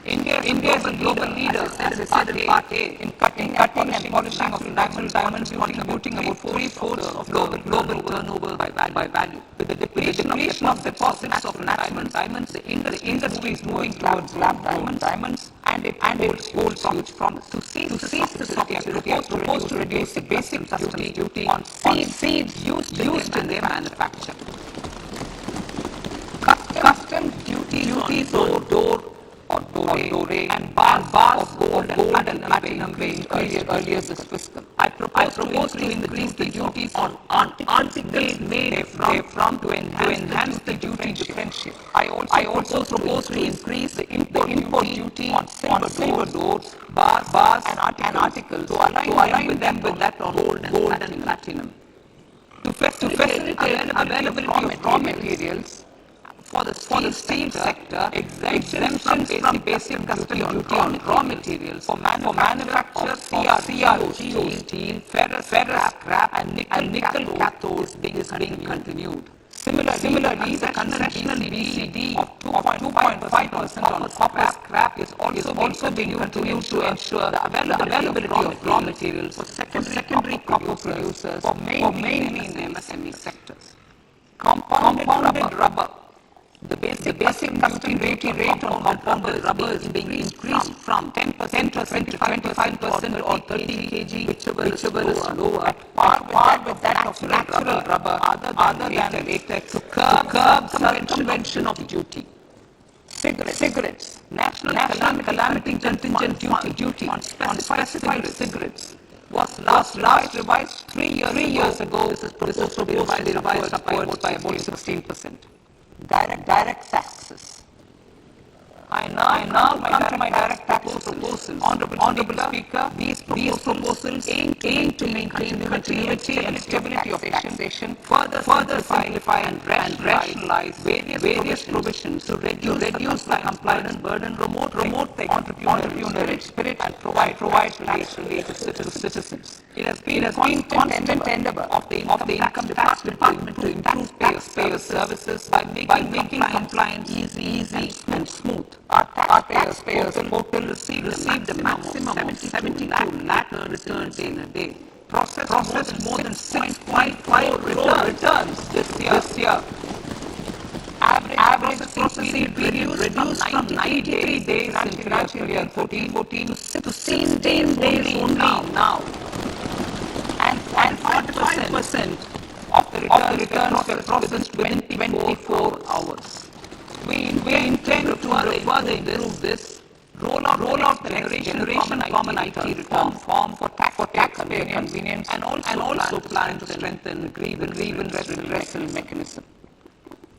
India is a global leader, as I said in Part A, in cutting and polishing of natural diamonds, contributing about 3/4 of global turnover by value. With the depletion of deposits of diamonds, the industry is moving towards lab diamonds, and it holds huge promise. To seize this opportunity, I propose to reduce the basic customs duty on seeds used in their manufacture. Customs duties on door and bars of gold and platinum range earlier this fiscal. I propose to increase the duties on articles made from to enhance the duty differential. I also propose to increase the import duty on silver doors, bars and articles to align with that on gold and platinum. To facilitate availability of raw materials for the steel sector, exemptions from basic customs duty on raw materials for manufacture CRGO steel, ferrous scrap and nickel cathodes is being continued. Similarly, the concessional BCD of 2.5% on copper scrap is also being continued to ensure the availability of raw materials for secondary copper producers, mainly in the MSME sectors. Compounded rubber. The basic custom duty rate on compounded rubber is being increased from 10% to 25% or 30 kg, whichever is lower, at par with that of natural rubber other than latex, to curb circumvention of duty. Cigarettes. National calamity contingent duty on specified cigarettes was last revised 3 years ago. This is proposed to be revised upwards by about 16%. Direct taxes. I now come to my direct tax proposals. Honorable Speaker, these proposals aim to maintain continuity and stability of taxation, further simplify and rationalize various provisions to reduce the compliance burden, promote the entrepreneurial spirit, and provide tax relief to citizens. It has been constant endeavor of the income tax department to improve payer services by making compliance easy and smooth. Our taxpayers portal received a maximum of 72 lakh returns in a day. Processed more than 6.5 returns this year. Average processing period reduced from 93 days in financial year 14 to 16 days only now. And 45% of the returns were processed within 24 hours. We intend to further improve this, roll out the next generation common IT return form for taxpayer convenience, and also plan to strengthen the grievance redressal mechanism.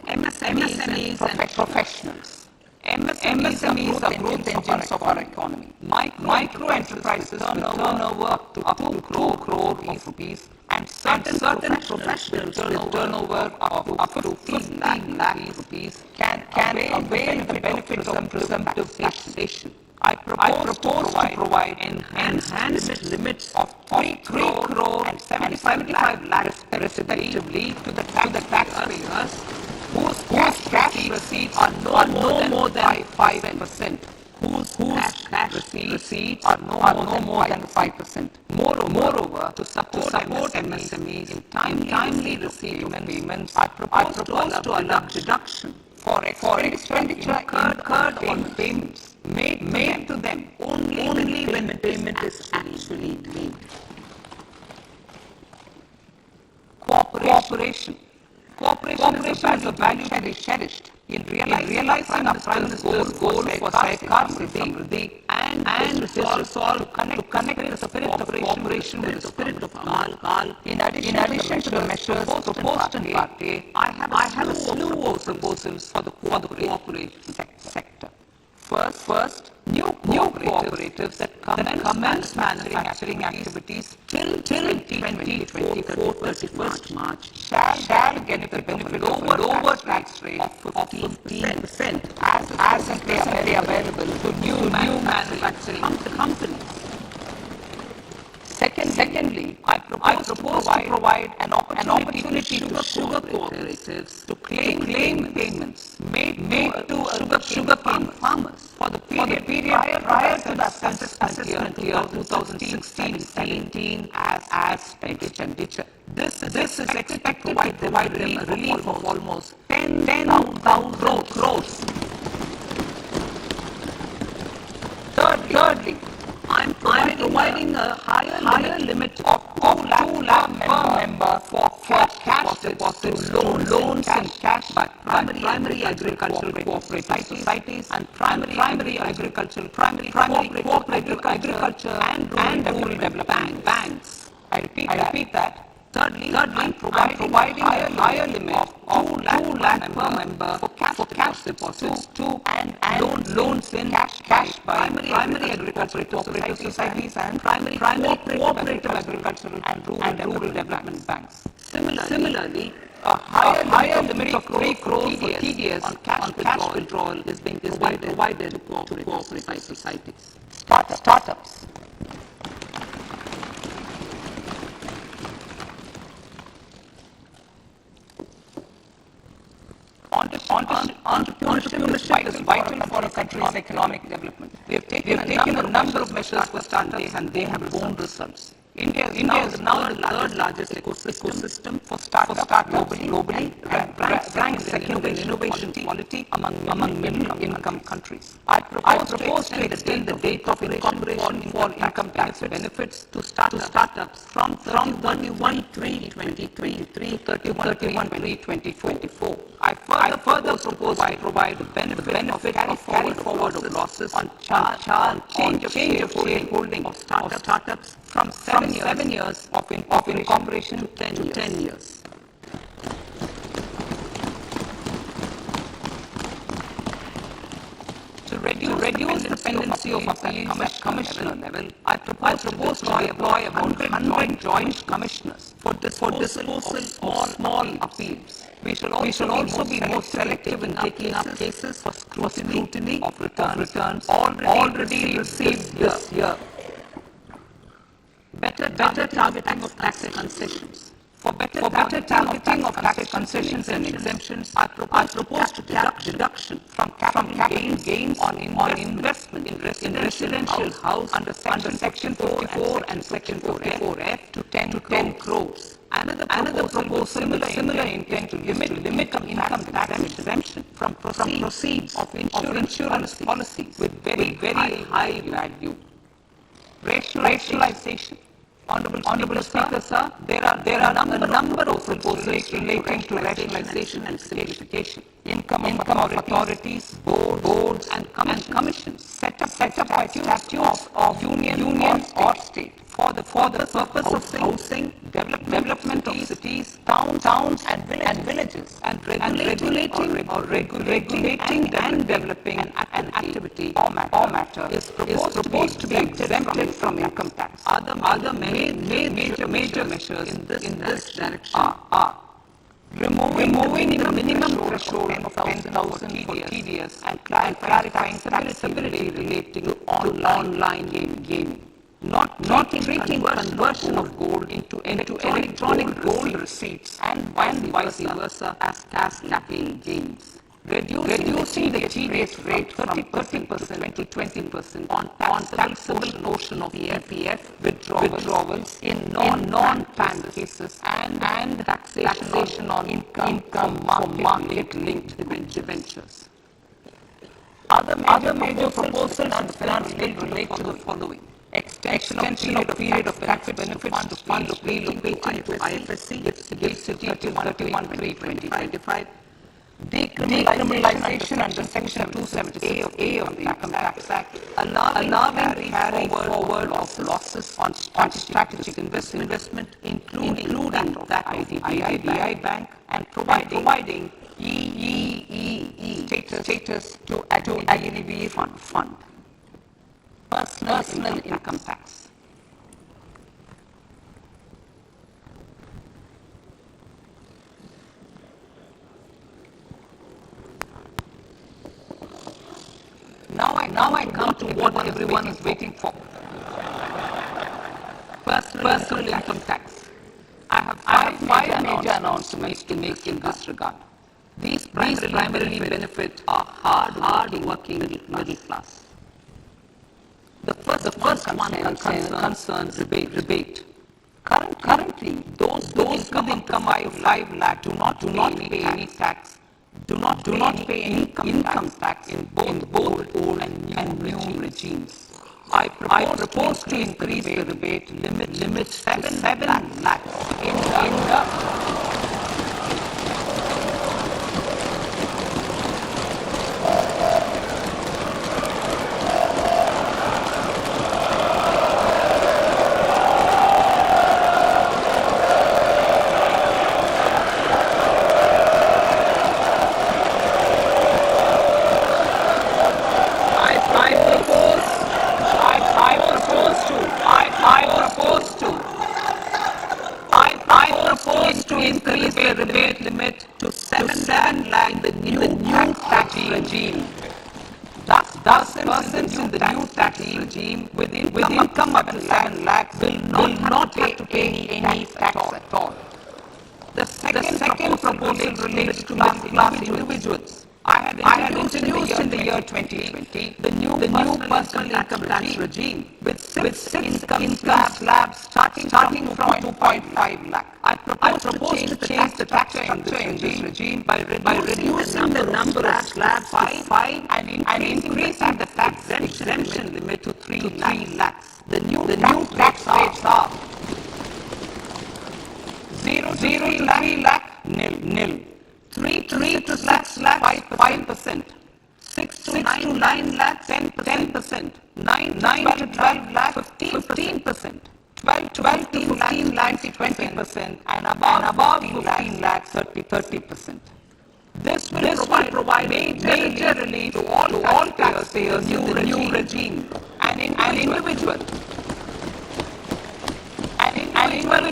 MSMEs and professionals. MSMEs are growth engines of our economy. Micro enterprises turnover up to 2 crore rupees, and certain professionals with turnover of up to 15 lakh rupees can avail the benefits of presumptive taxation. I propose to provide enhanced limits of 3 crore and 75 lakhs respectively to the taxpayers whose cash receipts are no more than 5%. Whose cash receipts are no more than 5%. Moreover, to support MSMEs in timely receiving payments, I propose to allow deduction for expenditure incurred on payments made to them only when the payment is actually made. Cooperation is a value to be cherished. In realizing our Prime Minister's goal for Sahkar Samriddhi and resolve to connect the spirit of cooperation with the spirit of Amal. In addition to the measures proposed in Part A, I have a slew of proposals for the cooperation sector. First, new cooperatives that commence manufacturing activities till 2024 31st March shall get the benefit of a lower tax rate of 15% as is presently available to new manufacturing companies. Secondly, I propose to provide an opportunity to sugar cooperatives to claim payments made to sugarcane farmers for the period prior to the assessment year 2016-17 as expenditure. This is expected to provide them a relief of almost 10,000 crores. Thirdly, I'm providing a higher limit of 2 lakh per member for cash deposits, loans and cash by primary agricultural cooperative societies and primary agriculture and rural development banks. I repeat that. Thirdly, I'm providing a higher limit of 2 lakh per member for cash deposits and loans in cash by primary agricultural cooperative societies and primary cooperative agricultural and rural development banks. Similarly, a higher limit of 3 crores for TDS on cash withdrawal is being provided to cooperative societies. Startups. Entrepreneurship is vital for a country's economic development. We have taken a number of measures for startups and they have borne results. India is now the third largest ecosystem for startups globally and ranks second in innovation quality among middle-income countries. I propose to extend the date of incorporation for income tax benefits to startups from 31/3/2023 to 31/3/2024. I further propose to provide the benefit carry forward of losses on change of shareholding of startups from 7 years of incorporation to 10 years. To reduce dependency of appeals at commissioner level, I propose to employ about 100 joint commissioners for disposal of small appeals. We shall also be more selective in taking up cases for scrutiny of returns already received this year. Better targeting of tax concessions. For better targeting of tax concessions and exemptions, I propose to deduction from capital gains on investment in residential house under Section 44 and Section 4F to 10 crores. Another proposal similar intent to limit income tax exemption from proceeds of insurance policies with very high value. Rationalization. Honorable Speaker, sir, there are a number of proposals relating to rationalization and simplification. Income of authorities, boards and commissions set up by statutes of union or state for the purpose of housing, development of cities, towns and villages, and regulating and developing an activity or matter is proposed to be exempted from income tax. Other major measures in this direction are removing the minimum threshold of 10,000 for TDS and clarifying taxability relating to online gaming. Not treating conversion of gold into electronic gold receipts and vice versa as capital gains. Reducing the TDS rate from 30% to 20% on taxable notion of EPF withdrawals in non-PAN cases and taxation on income market-linked debentures. Other major proposals on the finance bill relate to the following. Extension of period of tax benefits to fund relocating to IFSC, GIFT City 31/3/2025. decriminalization under Section 270A of the Income Tax Act, allowing carry forward of losses on strategic investment, including that IDBI Bank, and providing status to IDBI fund, personal income tax. Now I come to what everyone is waiting for. Personal income tax. I have five major announcements to make in this regard. These primarily benefit our hard-working middle class. The first one concerns rebate. Currently, those with income of 5 lakh do not pay any tax. Do not pay any income tax in both old and new regimes. I propose to increase the rebate limit 7 lakhs in the I propose to increase the rebate limit to 7 lakh in the new tax regime. Thus, persons in the new tax regime with income up to 7 lakhs will not have to pay any tax at all. The second proposal relates to class individuals. I had introduced in the year 2020 the new personal income tax regime with six income slabs starting from 2.5 lakh. I propose to change the tax structure in this regime by reducing the number of slabs to 5 and increasing the tax exemption limit to 3 lakhs. The new tax rates are 0 to 3 lakh, nil. 3 to 6 lakh, 5%. 6 to 9 lakh, 10%. 9 to 12 lakh, 15%. 12 to 15 lakh, 20%. And above 15 lakh, 30%. This will provide major relief to all taxpayers in the new regime. An individual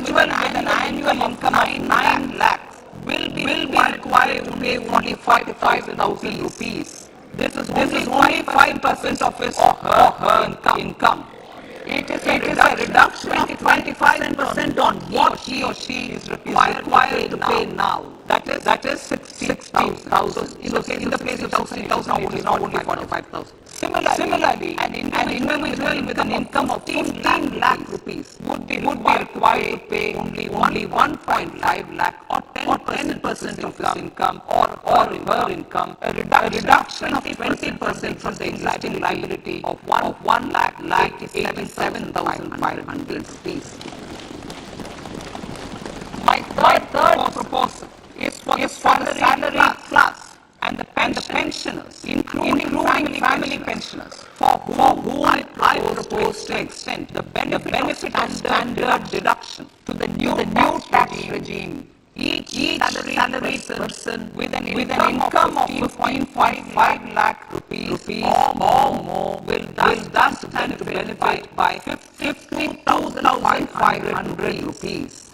with an annual income of 9 lakhs will be required to pay only 45,000 rupees. This is only 5% of his or her income. It is a reduction of 25% on what he or she is required to pay now. That is 6,000. In the place of 60,000, it is now only 45,000. Similarly, an individual with an income of 15 lakh rupees would be required to pay only 1.5 lakh or 10% of his income or her income, a reduction of 20% from the existing liability of 1 lakh 87,500 rupees. My third proposal is for the salaried class and the pensioners, including family pensioners, for whom I propose to extend the benefit and standard deduction to the new tax regime. Each salaried person with an income of 2.5 lakh rupees or more will thus stand to benefit by 50,500 rupees.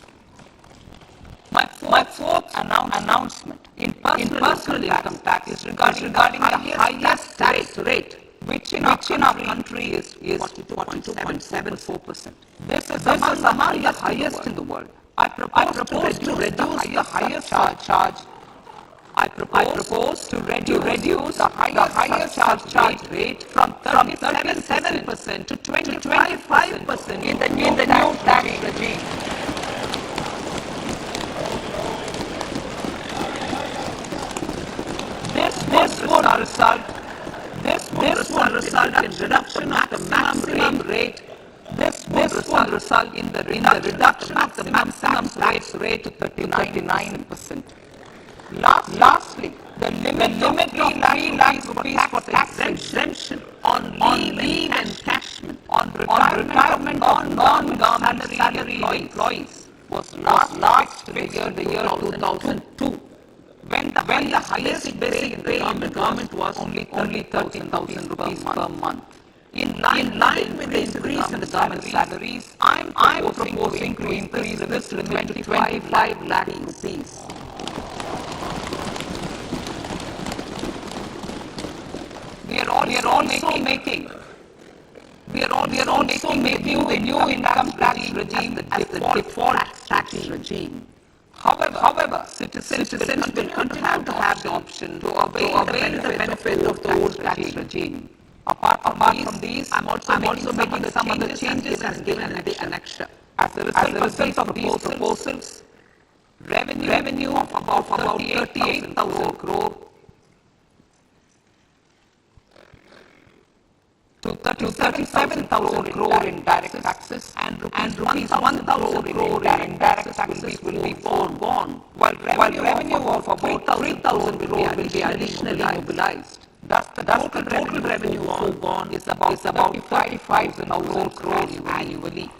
My fourth announcement in personal income tax is regarding the highest tax rate, which in our country is 42.74%. This is among the highest in the world. I propose to reduce the highest charge. I propose to reduce the highest charge rate from 37% to 25% in the new tax regime. This would result in reduction of the maximum rate. This would result in the reduction of the maximum tax rate to 39%. Lastly, The limit of 3 lakh rupees for tax exemption on leave and encashment on retirement of non-government salary employees was last fixed in the year 2002 when the highest basic pay in the government was only 30,000 rupees per month. In line with the increase in the government salaries, I'm proposing to increase this limit to 25 lakh rupees. We are also making the new income tax regime as the default tax regime. However, citizens will continue to have the option to avail the benefit of the old tax regime. Apart from these, I'm also making some other changes as given in the annexure. As a result of these proposals, revenue of about 38,000 crore to 37,000 crore in direct taxes and rupees 1,000 crore in indirect taxes will be foregone, while revenue of about 3,000 crore will be additionally mobilized. Thus, the total revenue foregone is about 35,000 crore annually.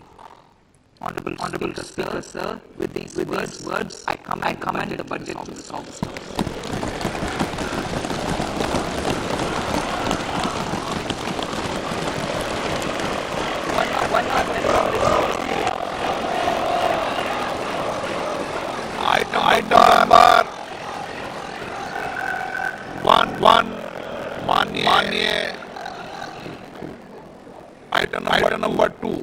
Honorable Speaker, sir, with these words, I commend the budget to the House. Item number one, माननीय item number two,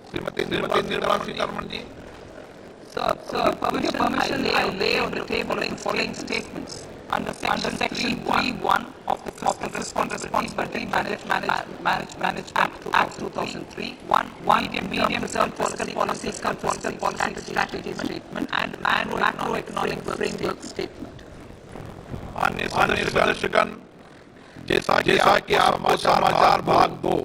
Shrimati Nirmala Sitharaman ji. Sir, with your permission, I lay on the table the following statements. Under section 3.1 of the Fiscal Responsibility Management Act 2003, one medium-term fiscal policy strategy statement and macroeconomic framework statement. माननीय सदस्यगण, जैसा कि आपको समाचार भाग 2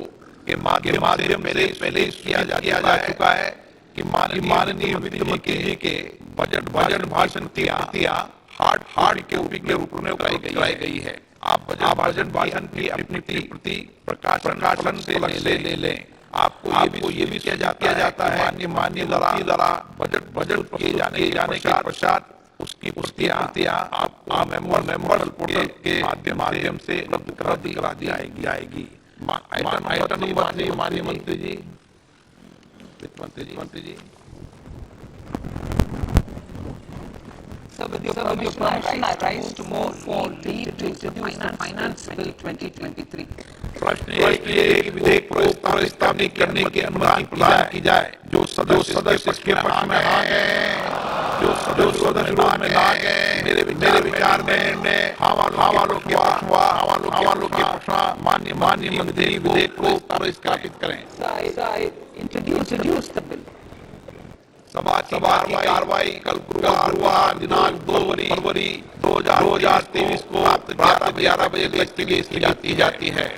के माध्यम से पहले किया जा चुका है कि माननीय वित्त मंत्री जी के बजट भाषण हार्ड कॉपी के रूप में उतराई गई है. आप बजट भाषण की अपनी प्रति प्रकाशन से ले लें. आपको ये भी किया जाता है माननीय द्वारा बजट किए जाने के पश्चात उसकी पुस्तियां आप मेंबर के माध्यम से उपलब्ध करा दी जाएगी. आइटम नंबर माननीय मंत्री जी, वित्त मंत्री जी. So with your permission, I rise to move for leave to introduce the Finance Bill 2023. प्रश्न ये है कि विधेयक को प्रस्तावित करने की अनुमति प्रदान की जाए. जो सदस्य इसके पक्ष में हाँ है, जो सदस्य में ना है, मेरे विचार में हवालों के पक्ष माननीय मंत्री विधेयक को प्रस्तावित करें. I introduce the bill. सभा की कार्रवाई कल गुरुवार दिनांक 2 फरवरी 2023 को रात 11 बजे तक के लिए की जाती है.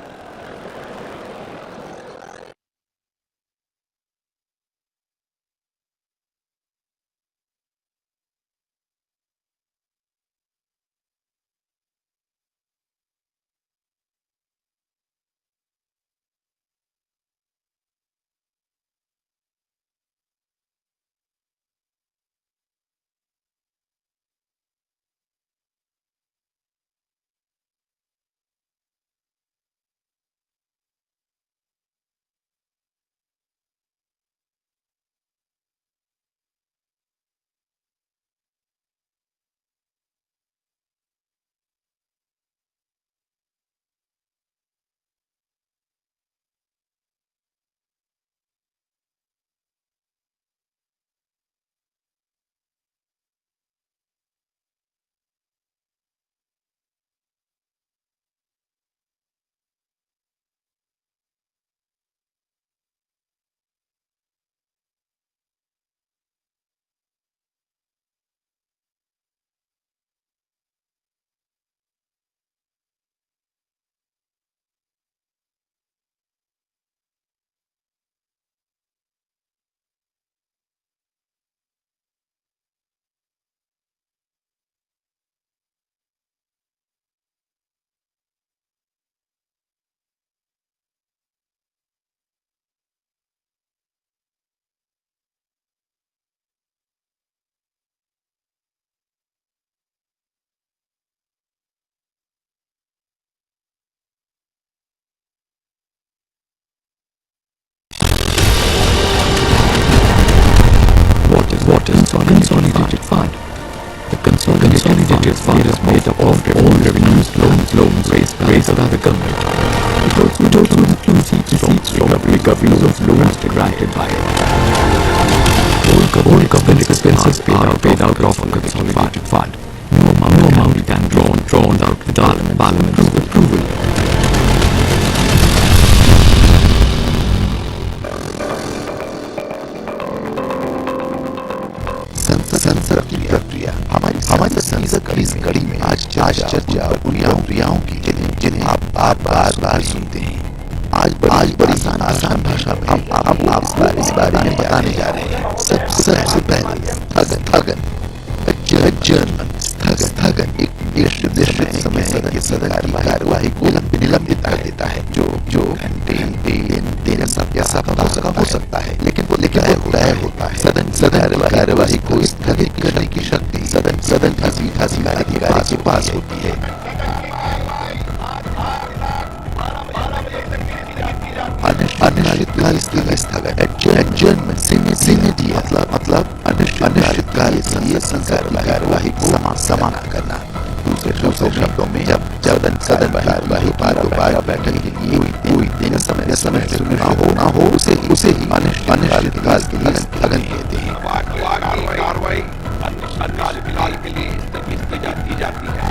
consolidated fund. The consolidated fund is made up of all revenues, loans raised by the government. It also includes receipts from recoveries of loans granted by all government expenses paid out of a consolidated fund. No amount can be drawn out without Parliament's approval. संसद की प्रक्रिया हमारी संसद की कड़ी में आज चर्चा क्रियाओं की जिन्हें आप बार सुनते हैं। आज बड़ी आसान भाषा में हम इस बारे में बताने जा रहे हैं। सबसे पहले स्थगन एक निश्चित समय के सदन की कार्यवाही को निलंबित कर देता है, जो घंटे दिन सप्ताह हो सकता है, लेकिन वो तय होता है। सदन कार्यवाही को स्थगित करने की शक्ति सदन की अधिकारी के पास होती है। अनिश्चितकाल स्थगन एडजर्नमेंट मतलब अनिश्चितकाल कार्यवाही को समाप्त करना। दूसरे शब्दों में जब सदन कार्यवाही दोबारा बैठक के लिए कोई दिन समय शुरू ना हो उसे ही अनिश्चितकाल के लिए स्थगन कहते हैं। कार्रवाई अनिश्चितकाल के लिए स्थगित की जाती है।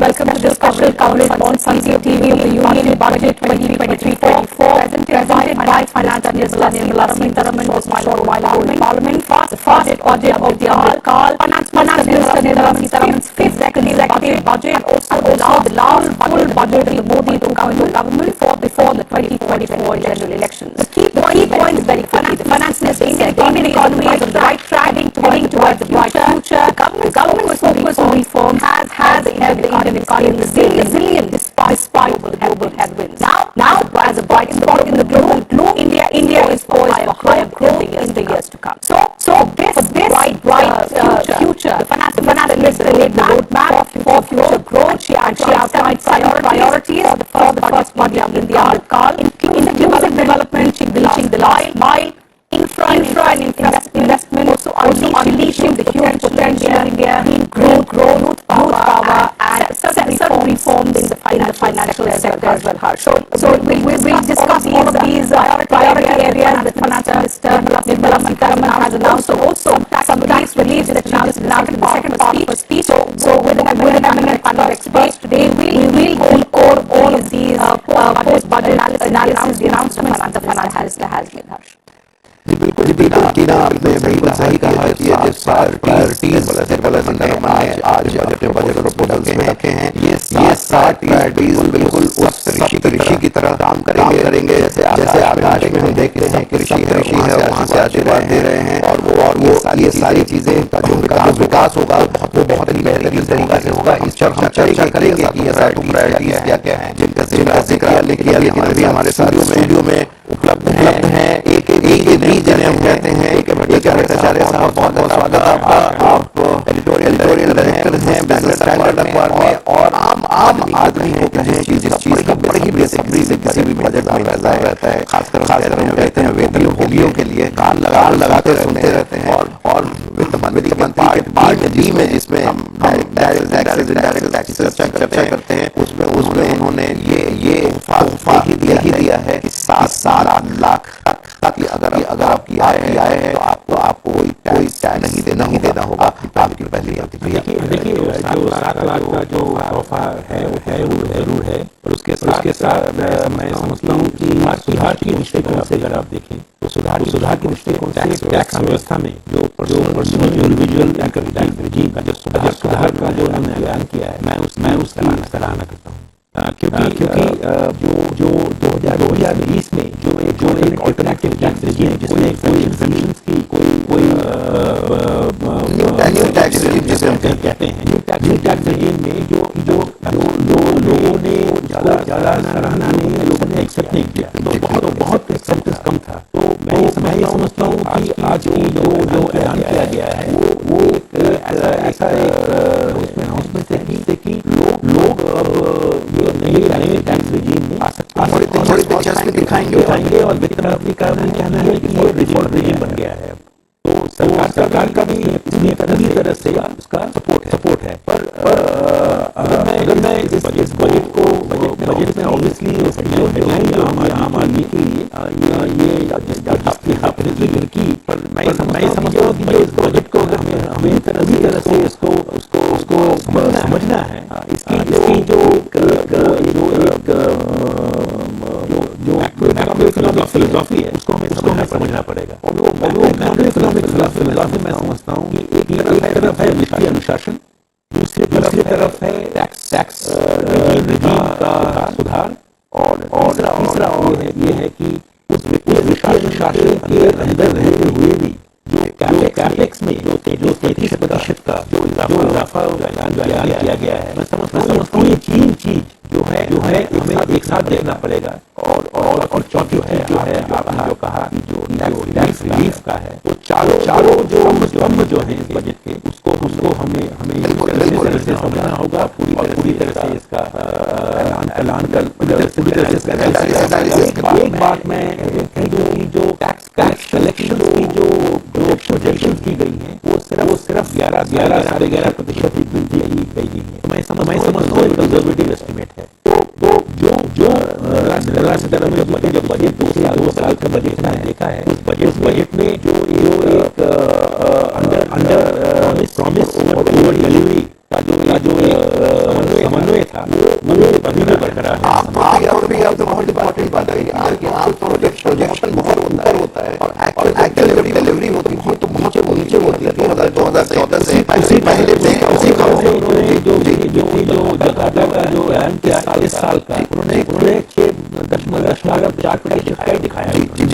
Welcome to this special coverage on CCTV of the Union Budget 2023-24, presented by Finance Minister Nirmala Sitharaman was my short while out in Parliament. Fast budget of the call. Finance Minister Nirmala Sitharaman's fifth executive budget and also the last full budget of Modi to come into government before the 2024 general elections. The key point is very clear. The finance minister is the economy is on the right track, heading towards the bright future. Government's focus on reform has enabled the Indian economy resilient despite global headwinds. Now, as a bright spot in the globe, India is poised for higher growth in the years to come. So this bright future, the finance minister laid the roadmap for future growth. She outlined priorities for the first budget in the call, inclusive development, reaching the mile. Infra and investment, also unleashing the human potential in India, growth power, and certain reforms in the financial sector as well. So we will discuss all of these priority areas that Finance Minister Nirmala Sitharaman has announced. Also some tax reliefs that she just announced in the second part of her speech. So with an eminent panel of experts today, we will go over all of these post-budget analysis, the announcement the Finance Minister has made. बिल्कुल टीना आपने बिल्कुल सही कहा कि ये जिस priorities आज budget proposals में रखे हैं ये सात प्रायोरिटीज बिल्कुल उस ऋषि की तरह काम करेंगे। जैसे आकाश में हम देख रहे हैं कि ऋषि है वहाँ से आशीर्वाद दे रहे हैं और ये सारी चीजें का जो विकास होगा वो बहुत ही बेहतरीन तरीके से होगा। इस पर हम चर्चा करेंगे कि ये सारी प्रायोरिटीज क्या है जिनका जिक्र हमारे स्टूडियो में उपलब्ध है। एक जिन्हें हम कहते हैं एक भट्टाचार्य साहब, बहुत स्वागत आपका। आप एडिटोरियल डायरेक्टर हैं बिजनेस स्टैंडर्ड अखबार में और आम आदमी को कहें कि जिस चीज का बड़ी बेसिकली से किसी भी बजट में इंतजार रहता है, खासकर हम कहते हैं वेतन भोगियों के लिए कान लगाते सुनते रहते हैं। और वित्त मंत्री के पार्ट डी में जिसमें हम डायरेक्ट टैक्स चर्चा करते हैं उसमें उन्होंने ये ही दिया है कि 7 लाख ताकि अगर आपकी आय है तो आपको कोई टैक्स नहीं देना होगा आपकी पहली प्रतिक्रिया। देखिए जो 7 लाख का जो तोहफा है वो जरूर है और उसके साथ मैं समझता हूँ कि सुधार के दृष्टिकोण से अगर आप देखें तो सुधार के दृष्टिकोण से टैक्स व्यवस्था में जो पर्सनल जो इंडिविजुअल का जो सुधार का जो उन्होंने ऐलान किया है मैं उसकी सराहना करता हूँ। क्योंकि जो 2020 में जो एक अल्टरनेटिव टैक्स रेजिम जिसमें एग्जेम्पशंस की कोई न्यू टैक्स रेजिम जिसे हम कहते हैं, न्यू टैक्स रेजिम में जो लोगों ने ज्यादा सराहना नहीं, लोगों ने एक्सेप्ट नहीं किया, तो बहुत एक्सेप्टेंस कम था। तो मैं ये समझता हूँ कि आज की जो ऐलान किया गया है वो ऐसा एक अनाउंसमेंट है कि लोग ये नए टैक्स रेजिम में आ सकते हैं, थोड़े पिक्चर्स में दिखाएंगे और वित्त मंत्री का भी कहना है कि ये रिफॉर्म रेजिम बन गया है। तो सरकार का भी पूरी तरह से उसका सपोर्ट है। पर अगर मैं इस बजट में ऑब्वियसली हेडलाइन जो आम आदमी के लिए ये आपने जिक्र की, पर मैं समझता हूँ कि इस बजट को हमें तरह से उसको समझना है। इसकी जो इकोनॉमिक फिलोसॉफी है उसको हमें समझना पड़ेगा। और वो इकोनॉमिक फिलोसॉफी मैं समझता हूँ कि एक तरफ है वित्तीय अनुशासन, दूसरी तरफ है टैक्स रेजिम का सुधार, और तीसरा ये है कि उस वित्तीय अनुशासन के अंदर रहते हुए भी जो कैपेक्स में जो 33% का जो इजाफा ऐलान किया गया है, मैं समझता हूँ ये तीन चीज जो है हमें एक साथ देखना पड़ेगा। और चौथी जो आपने जो कहा कि जो टैक्स रिलीफ का है, वो चारों जो है इस बजट के उसको हमें पूरी तरह से समझना होगा, पूरी तरह से इसका ऐलान कर पूरी तरह से। एक बात मैं कह दूं कि जो टैक्स कलेक्शन की जो प्रोजेक्शन की गई है वो सिर्फ 11.5% की वृद्धि गई है। मैं समझता हूँ कंजर्वेटिव एस्टिमेट है। तो जो निर्मला सीतारमण जब बजट 2 साल का बजट मैंने देखा है, उस बजट में जो एक अंडर प्रॉमिस ओवर डिलीवरी का जो एक समन्वय था वो अभी भी बरकरार है। आप तो बहुत इंपॉर्टेंट बात है कि आप प्रोजेक्शन बहुत होता है और एक्चुअल डिलीवरी होती है तो नीचे होती है। 2014 से पहले जो जकार्ता का जो ऐलान किया इस साल का, उन्होंने 6.4% दिखाया। जी